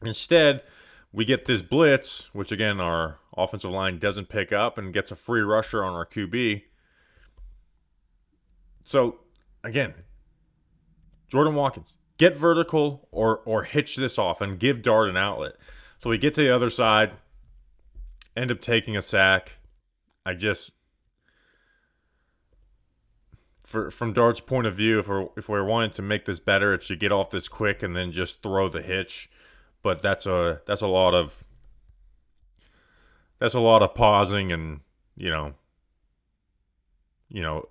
Instead, we get this blitz, which again our offensive line doesn't pick up, and gets a free rusher on our QB. So again, Jordan Watkins, get vertical or hitch this off and give Dart an outlet. So we get to the other side, end up taking a sack. From Dart's point of view, if we're wanting to make this better, it's to get off this quick and then just throw the hitch. But that's a lot of pausing and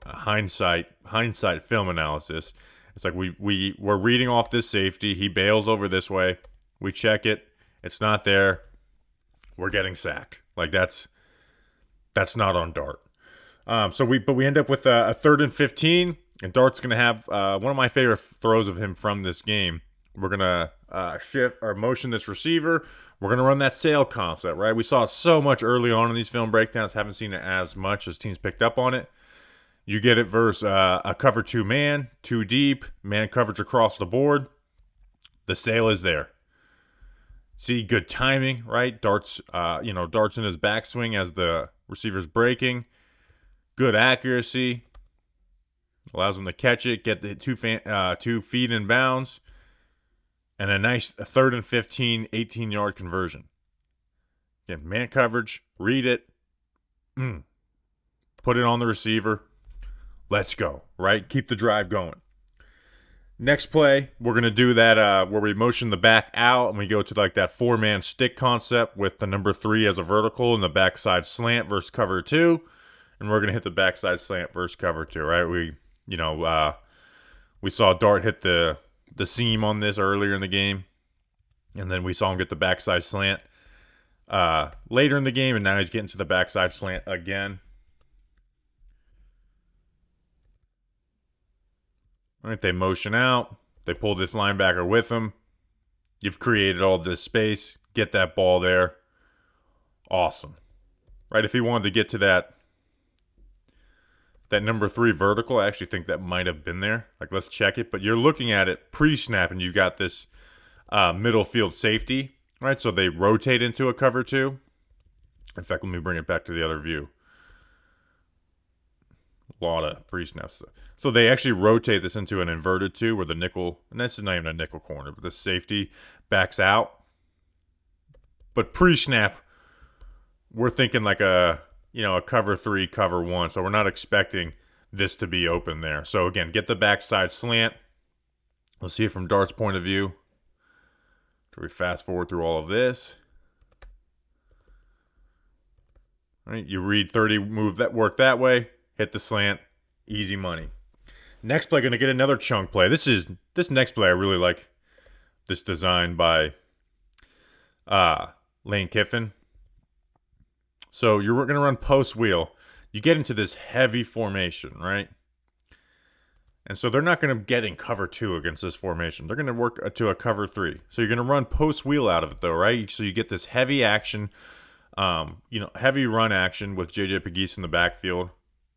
hindsight film analysis. It's like we're reading off this safety. He bails over this way. We check it. It's not there. We're getting sacked. Like that's not on Dart. We end up with a 3rd and 15, and Dart's gonna have one of my favorite throws of him from this game. We're gonna shift or motion this receiver. We're gonna run that sail concept, right? We saw it so much early on in these film breakdowns. Haven't seen it as much as teams picked up on it. You get it versus a cover 2 man, 2 deep, man coverage across the board. The sail is there. See, good timing, right? Dart's in his backswing as the receiver's breaking. Good accuracy. Allows him to catch it, get the 2 feet in bounds. And a nice 3rd and 15, 18-yard conversion. Again, man coverage, read it. Put it on the receiver. Let's go, right? Keep the drive going. Next play, we're going to do that where we motion the back out and we go to like that 4-man stick concept with the number 3 as a vertical and the backside slant versus cover 2. And we're going to hit the backside slant versus cover 2, right? We saw Dart hit the seam on this earlier in the game. And then we saw him get the backside slant later in the game. And now he's getting to the backside slant again. All right, they motion out. They pull this linebacker with them. You've created all this space. Get that ball there. Awesome. Right, if he wanted to get to that number 3 vertical, I actually think that might have been there. Like, let's check it. But you're looking at it pre-snap, and you've got this middle field safety. Right, so they rotate into a cover 2. In fact, let me bring it back to the other view. A lot of pre-snaps. So they actually rotate this into an inverted 2 where the nickel, and this is not even a nickel corner, but the safety backs out. But pre-snap, we're thinking like a cover 3, cover 1. So we're not expecting this to be open there. So again, get the backside slant. Let's see it from Dart's point of view. So we fast forward through all of this. All right, you read 30, move that, work that way. Hit the slant, easy money. Next play, going to get another chunk play. This next play, I really like this design by Lane Kiffin. So you're going to run post wheel. You get into this heavy formation, right? And so they're not going to get in cover 2 against this formation. They're going to work to a cover 3. So you're going to run post wheel out of it, though, right? So you get this heavy action, heavy run action with J.J. Pegues in the backfield.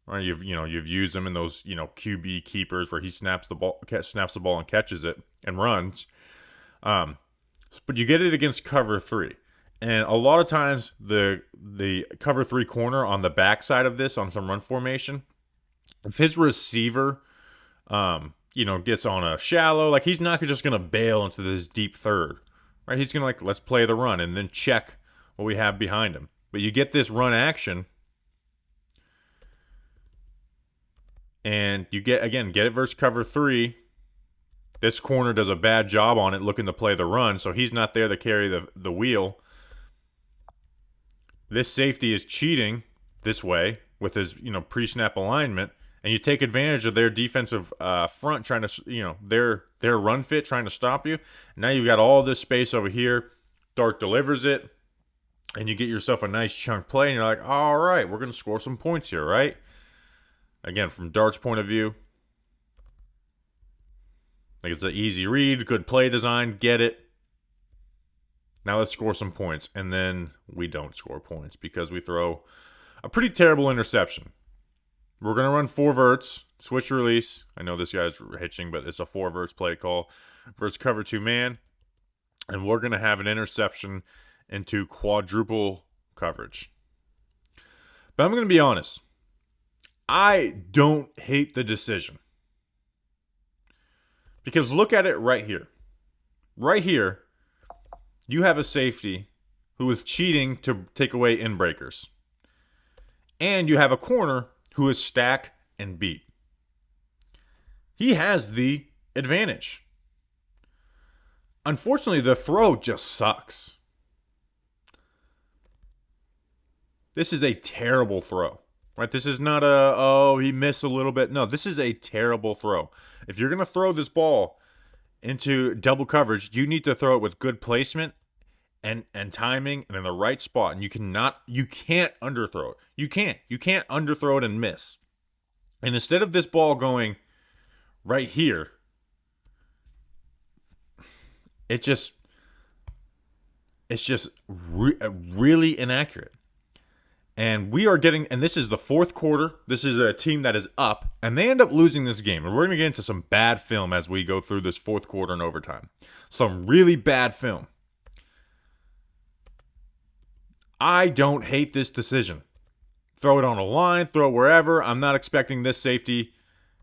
Right, you've used him in those QB keepers where he snaps the ball and catches it and runs, but you get it against cover 3, And a lot of times the cover 3 corner on the backside of this on some run formation, if his receiver gets on a shallow, like he's not just gonna bail into this deep third. Right? He's gonna let's play the run and then check what we have behind him. But you get this run action, and you get it versus cover 3. This corner does a bad job on it, looking to play the run, so he's not there to carry the wheel. This safety is cheating this way with his pre-snap alignment, and you take advantage of their defensive front trying to their run fit trying to stop you. Now you've got all this space over here. Dart delivers it, and you get yourself a nice chunk play, and you're like, all right, we're going to score some points here, right? Again, from Dart's point of view, like it's an easy read, good play design, get it. Now let's score some points. And then we don't score points because we throw a pretty terrible interception. We're going to run 4 verts, switch release. I know this guy's hitching, but it's a 4 verts play call versus cover 2 man. And we're going to have an interception into quadruple coverage. But I'm going to be honest. I don't hate the decision. Because look at it right here. Right here, you have a safety who is cheating to take away in breakers. And you have a corner who is stacked and beat. He has the advantage. Unfortunately, the throw just sucks. This is a terrible throw. Right? This is not he missed a little bit. No, this is a terrible throw. If you're going to throw this ball into double coverage, you need to throw it with good placement and timing and in the right spot. And you can't underthrow it. You can't underthrow it and miss. And instead of this ball going right here, it's just really inaccurate. And we are getting, and this is the 4th quarter. This is a team that is up, and they end up losing this game. And we're going to get into some bad film as we go through this 4th quarter and overtime. Some really bad film. I don't hate this decision. Throw it on a line, throw it wherever. I'm not expecting this safety.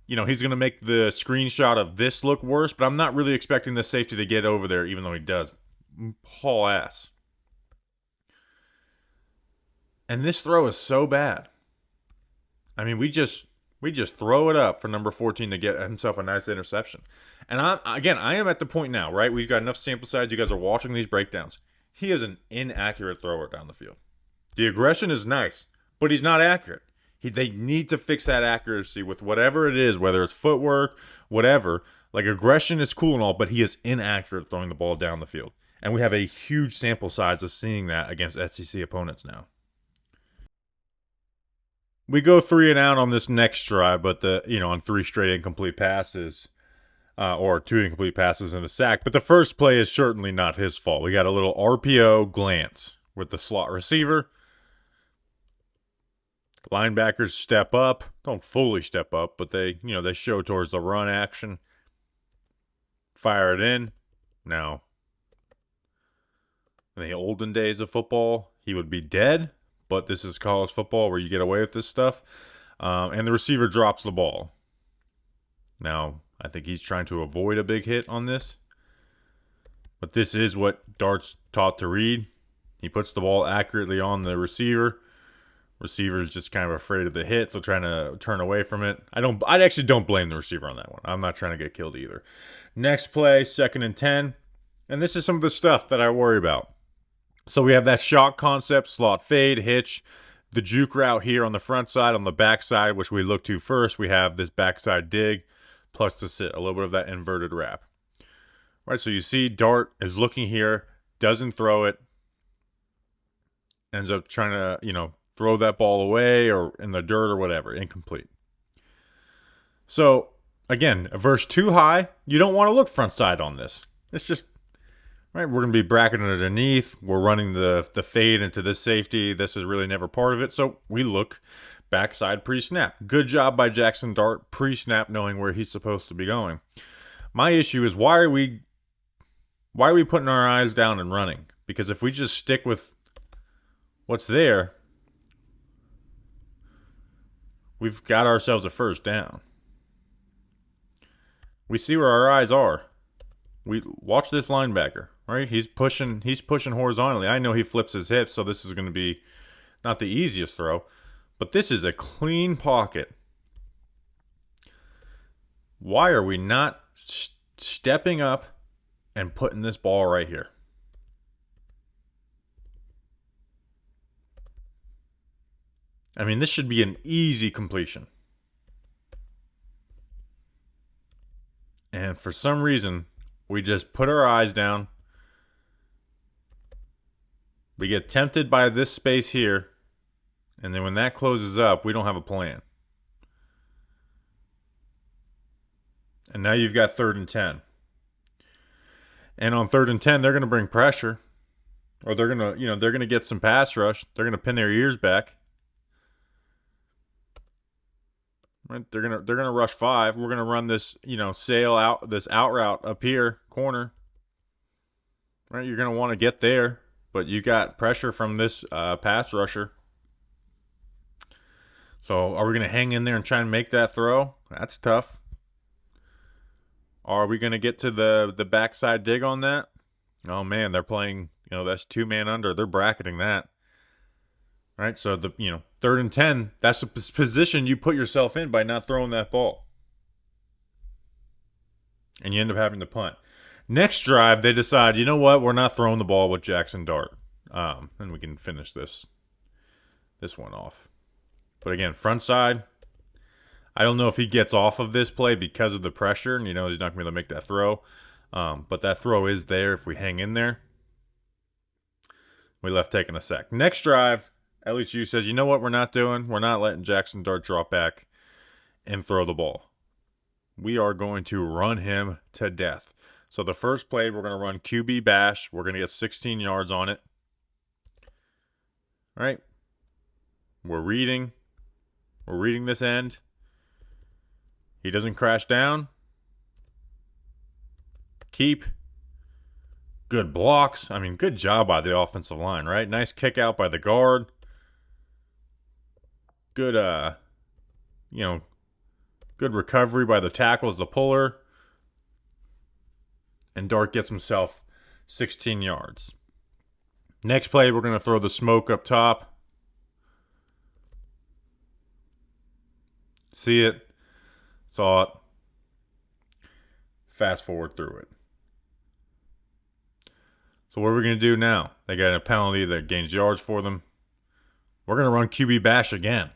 He's going to make the screenshot of this look worse, but I'm not really expecting this safety to get over there, even though he does. Haul ass. And this throw is so bad. I mean, we just throw it up for number 14 to get himself a nice interception. And I am at the point now, right? We've got enough sample size. You guys are watching these breakdowns. He is an inaccurate thrower down the field. The aggression is nice, but he's not accurate. They need to fix that accuracy with whatever it is, whether it's footwork, whatever. Like, aggression is cool and all, but he is inaccurate throwing the ball down the field. And we have a huge sample size of seeing that against SEC opponents now. We go 3 and out on this next drive, but on 3 straight incomplete passes, or 2 incomplete passes and a sack. But the first play is certainly not his fault. We got a little RPO glance with the slot receiver. Linebackers step up, don't fully step up, but they show towards the run action. Fire it in. Now, in the olden days of football, he would be dead. But this is college football where you get away with this stuff. And the receiver drops the ball. Now, I think he's trying to avoid a big hit on this. But this is what Dart's taught to read. He puts the ball accurately on the receiver. Receiver's just kind of afraid of the hit, so trying to turn away from it. I actually don't blame the receiver on that one. I'm not trying to get killed either. Next play, 2nd and 10. And this is some of the stuff that I worry about. So we have that shock concept, slot fade, hitch, the juke route here on the front side, on the back side, which we look to first. We have this backside dig, plus the sit, a little bit of that inverted wrap. Right, so you see Dart is looking here, doesn't throw it, ends up trying to, throw that ball away or in the dirt or whatever, incomplete. So, again, verse too high, you don't want to look front side on this. It's just, right, we're going to be bracketing underneath. We're running the fade into this safety. This is really never part of it. So we look backside pre-snap. Good job by Jaxson Dart pre-snap knowing where he's supposed to be going. My issue is why are we putting our eyes down and running? Because if we just stick with what's there, we've got ourselves a first down. We see where our eyes are. We watch this linebacker, right? He's pushing horizontally. I know he flips his hips, so this is going to be not the easiest throw, but this is a clean pocket. Why are we not stepping up and putting this ball right here? I mean, this should be an easy completion. And for some reason, we just put our eyes down. We get tempted by this space here. And then when that closes up, we don't have a plan. And now you've got 3rd and 10. And on 3rd and 10, they're going to bring pressure. Or they're going to, they're going to get some pass rush. They're going to pin their ears back. Right? They're gonna rush 5. We're gonna run this, sail out this out route up here, corner. Right? You're gonna want to get there, but you got pressure from this pass rusher. So are we gonna hang in there and try and make that throw? That's tough. Are we gonna get to the backside dig on that? Oh man, they're playing. That's 2-man under. They're bracketing that. Right, so 3rd and 10, that's the position you put yourself in by not throwing that ball. And you end up having to punt. Next drive, they decide, you know what, we're not throwing the ball with Jaxson Dart. And we can finish this one off. But again, front side, I don't know if he gets off of this play because of the pressure, and he's not going to be able to make that throw. But that throw is there if we hang in there. We left taking a sack. Next drive, LSU says, you know what we're not doing? We're not letting Jaxson Dart drop back and throw the ball. We are going to run him to death. So the first play, we're going to run QB bash. We're going to get 16 yards on it. All right. We're reading this end. He doesn't crash down. Keep. Good blocks. I mean, good job by the offensive line, right? Nice kick out by the guard. Good, good recovery by the tackles, the puller. And Dart gets himself 16 yards. Next play, we're going to throw the smoke up top. See it. Saw it. Fast forward through it. So what are we going to do now? They got a penalty that gains yards for them. We're going to run QB bash again.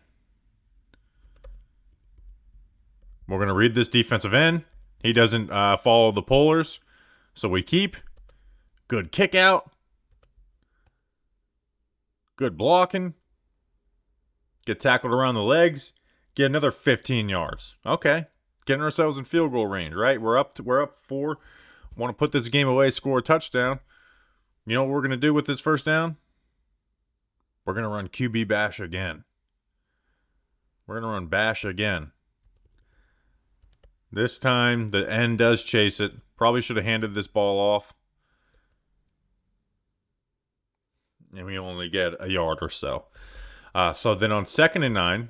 We're going to read this defensive end. He doesn't follow the pullers. So we keep. Good kick out. Good blocking. Get tackled around the legs. Get another 15 yards. Okay. Getting ourselves in field goal range, right? We're up 4. Want to put this game away, score a touchdown. You know what we're going to do with this first down? We're going to run QB bash again. We're going to run bash again. This time, the end does chase it. Probably should have handed this ball off. And we only get a yard or so. So then on 2nd and 9,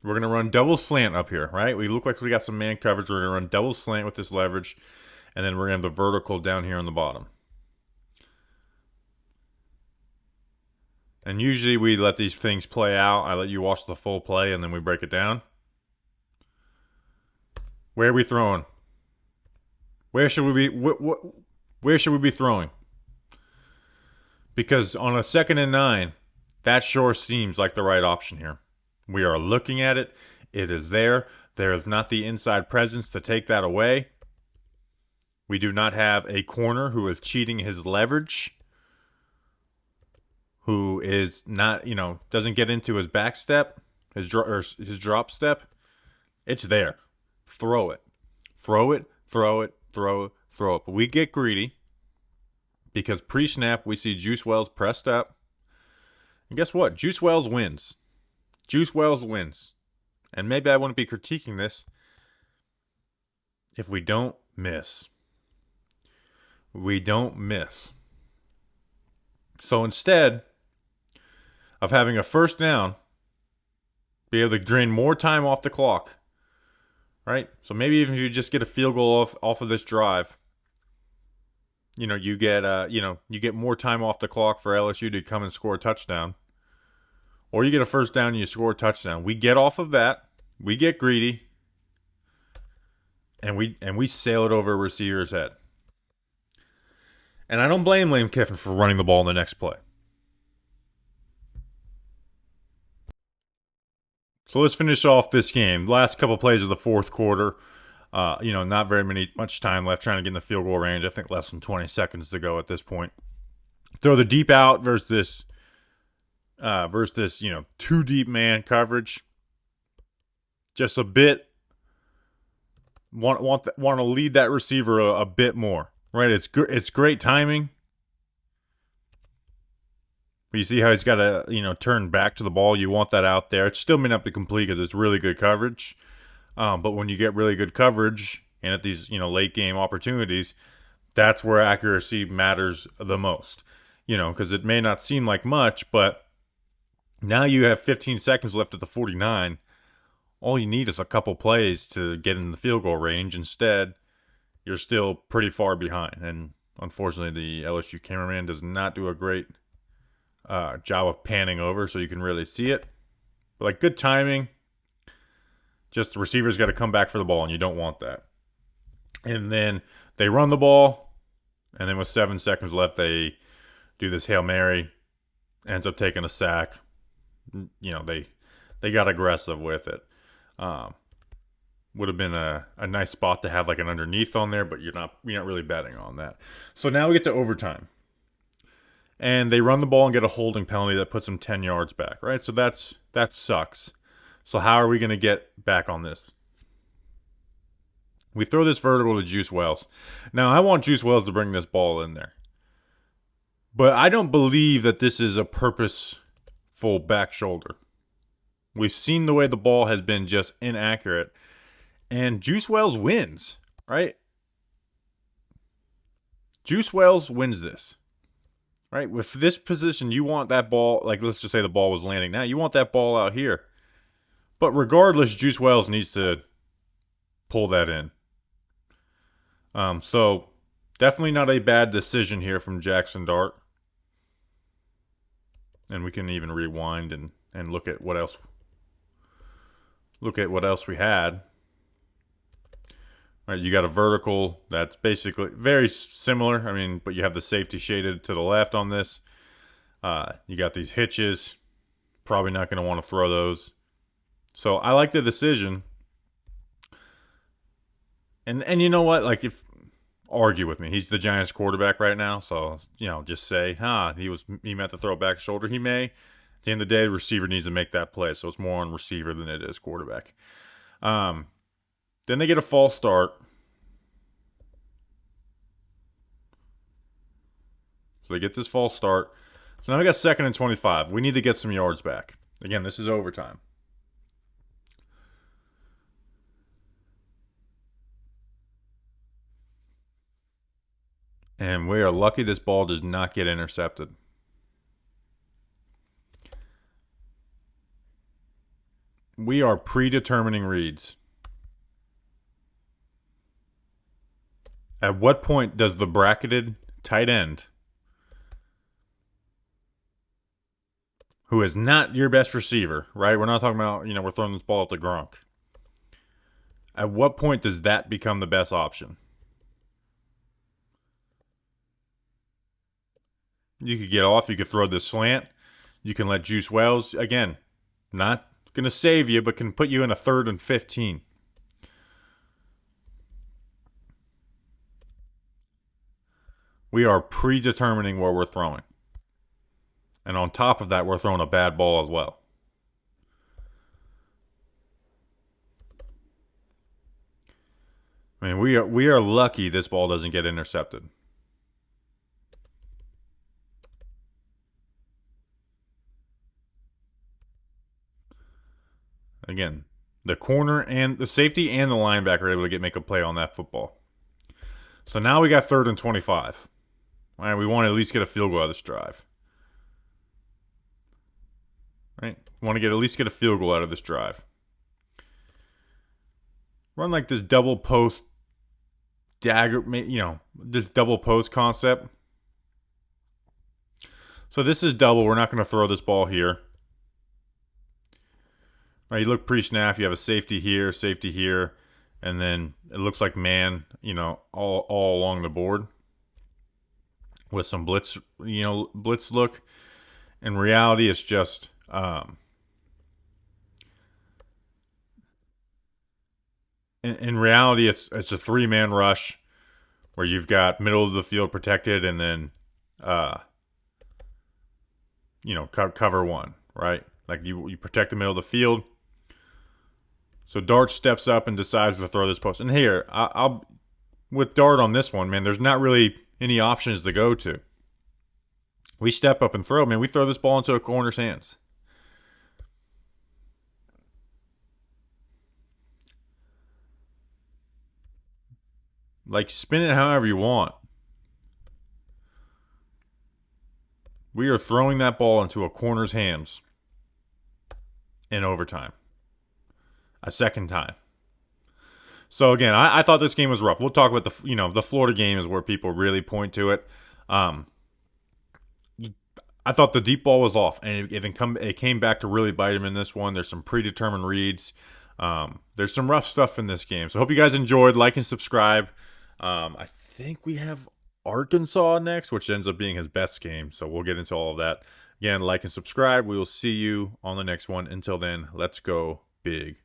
we're going to run double slant up here, right? We look like we got some man coverage. We're going to run double slant with this leverage. And then we're going to have the vertical down here on the bottom. And usually we let these things play out. I let you watch the full play and then we break it down. Where are we throwing? Where should we be? Where should we be throwing? Because on a 2nd and 9, that sure seems like the right option here. We are looking at it. It is there. There is not the inside presence to take that away. We do not have a corner who is cheating his leverage, who is not, doesn't get into his back step, his drop step. It's there. Throw it. Throw it, throw it, throw it, throw it. But we get greedy because pre-snap we see Juice Wells pressed up. And guess what? Juice Wells wins. Juice Wells wins. And maybe I wouldn't be critiquing this if we don't miss. We don't miss. So instead of having a first down, be able to drain more time off the clock, right? So maybe even if you just get a field goal off of this drive, you get more time off the clock for LSU to come and score a touchdown. Or you get a first down and you score a touchdown. We get off of that. We get greedy. And we sail it over a receiver's head. And I don't blame Lane Kiffin for running the ball in the next play. So let's finish off this game. Last couple plays of the fourth quarter. Not very much time left trying to get in the field goal range. I think less than 20 seconds to go at this point. Throw the deep out versus this, two deep man coverage. Just a bit. Want to lead that receiver a bit more, right? It's great timing. You see how he's got to turn back to the ball. You want that out there. It still may not be complete because it's really good coverage. But when you get really good coverage and at these late game opportunities, that's where accuracy matters the most. Because it may not seem like much, but now you have 15 seconds left at the 49. All you need is a couple plays to get in the field goal range. Instead, you're still pretty far behind. And unfortunately, the LSU cameraman does not do a great job of panning over so you can really see it. But good timing. Just the receiver's got to come back for the ball, and you don't want that. And then they run the ball, and then with 7 seconds left, they do this Hail Mary. Ends up taking a sack. They got aggressive with it. Would have been a nice spot to have an underneath on there, but you're not really betting on that. So now we get to overtime. And they run the ball and get a holding penalty that puts them 10 yards back, right? So that sucks. So how are we going to get back on this? We throw this vertical to Juice Wells. Now, I want Juice Wells to bring this ball in there. But I don't believe that this is a purposeful back shoulder. We've seen the way the ball has been just inaccurate. And Juice Wells wins, right? Juice Wells wins this. Right? With this position, you want that ball, let's just say the ball was landing now. You want that ball out here. But regardless, Juice Wells needs to pull that in. So definitely not a bad decision here from Jaxson Dart. And we can even rewind and look at what else. Look at what else we had. All right, you got a vertical that's basically very similar. But you have the safety shaded to the left on this. You got these hitches. Probably not going to want to throw those. So I like the decision. And you know what? If argue with me, he's the Giants quarterback right now. So just say, he meant to throw back shoulder. He may. At the end of the day, the receiver needs to make that play. So it's more on receiver than it is quarterback. Then they get a false start. So they get this false start. So now we got 2nd and 25. We need to get some yards back. Again, this is overtime. And we are lucky this ball does not get intercepted. We are predetermining reads. At what point does the bracketed tight end, who is not your best receiver, right? We're not talking about, we're throwing this ball up to Gronk. At what point does that become the best option? You could get off. You could throw this slant. You can let Juice Wells, again, not going to save you, but can put you in a 3rd and 15. We are predetermining where we're throwing. And on top of that, we're throwing a bad ball as well. We are lucky this ball doesn't get intercepted. Again, the corner and the safety and the linebacker are able to make a play on that football. So now we got 3rd and 25. All right, we want to at least get a field goal out of this drive. Right? We want to at least get a field goal out of this drive. Run like this double post dagger, this double post concept. So this is double. We're not going to throw this ball here. All right, you look pre-snap. You have a safety here, and then it looks like man, all along the board with some blitz, blitz look. In reality, it's just in reality, it's a 3-man rush where you've got middle of the field protected, and then cover one, right? Like you protect the middle of the field. So Dart steps up and decides to throw this post. And here, I'll with Dart on this one, man, there's not really any options to go to. We step up and throw, man. We throw this ball into a corner's hands. Like, spin it however you want. We are throwing that ball into a corner's hands in overtime. A second time. So again, I thought this game was rough. We'll talk about the Florida game is where people really point to it. I thought the deep ball was off, and it came back to really bite him in this one. There's some predetermined reads. There's some rough stuff in this game. So hope you guys enjoyed. Like and subscribe. I think we have Arkansas next, which ends up being his best game. So we'll get into all of that. Again, like and subscribe. We will see you on the next one. Until then, let's go big.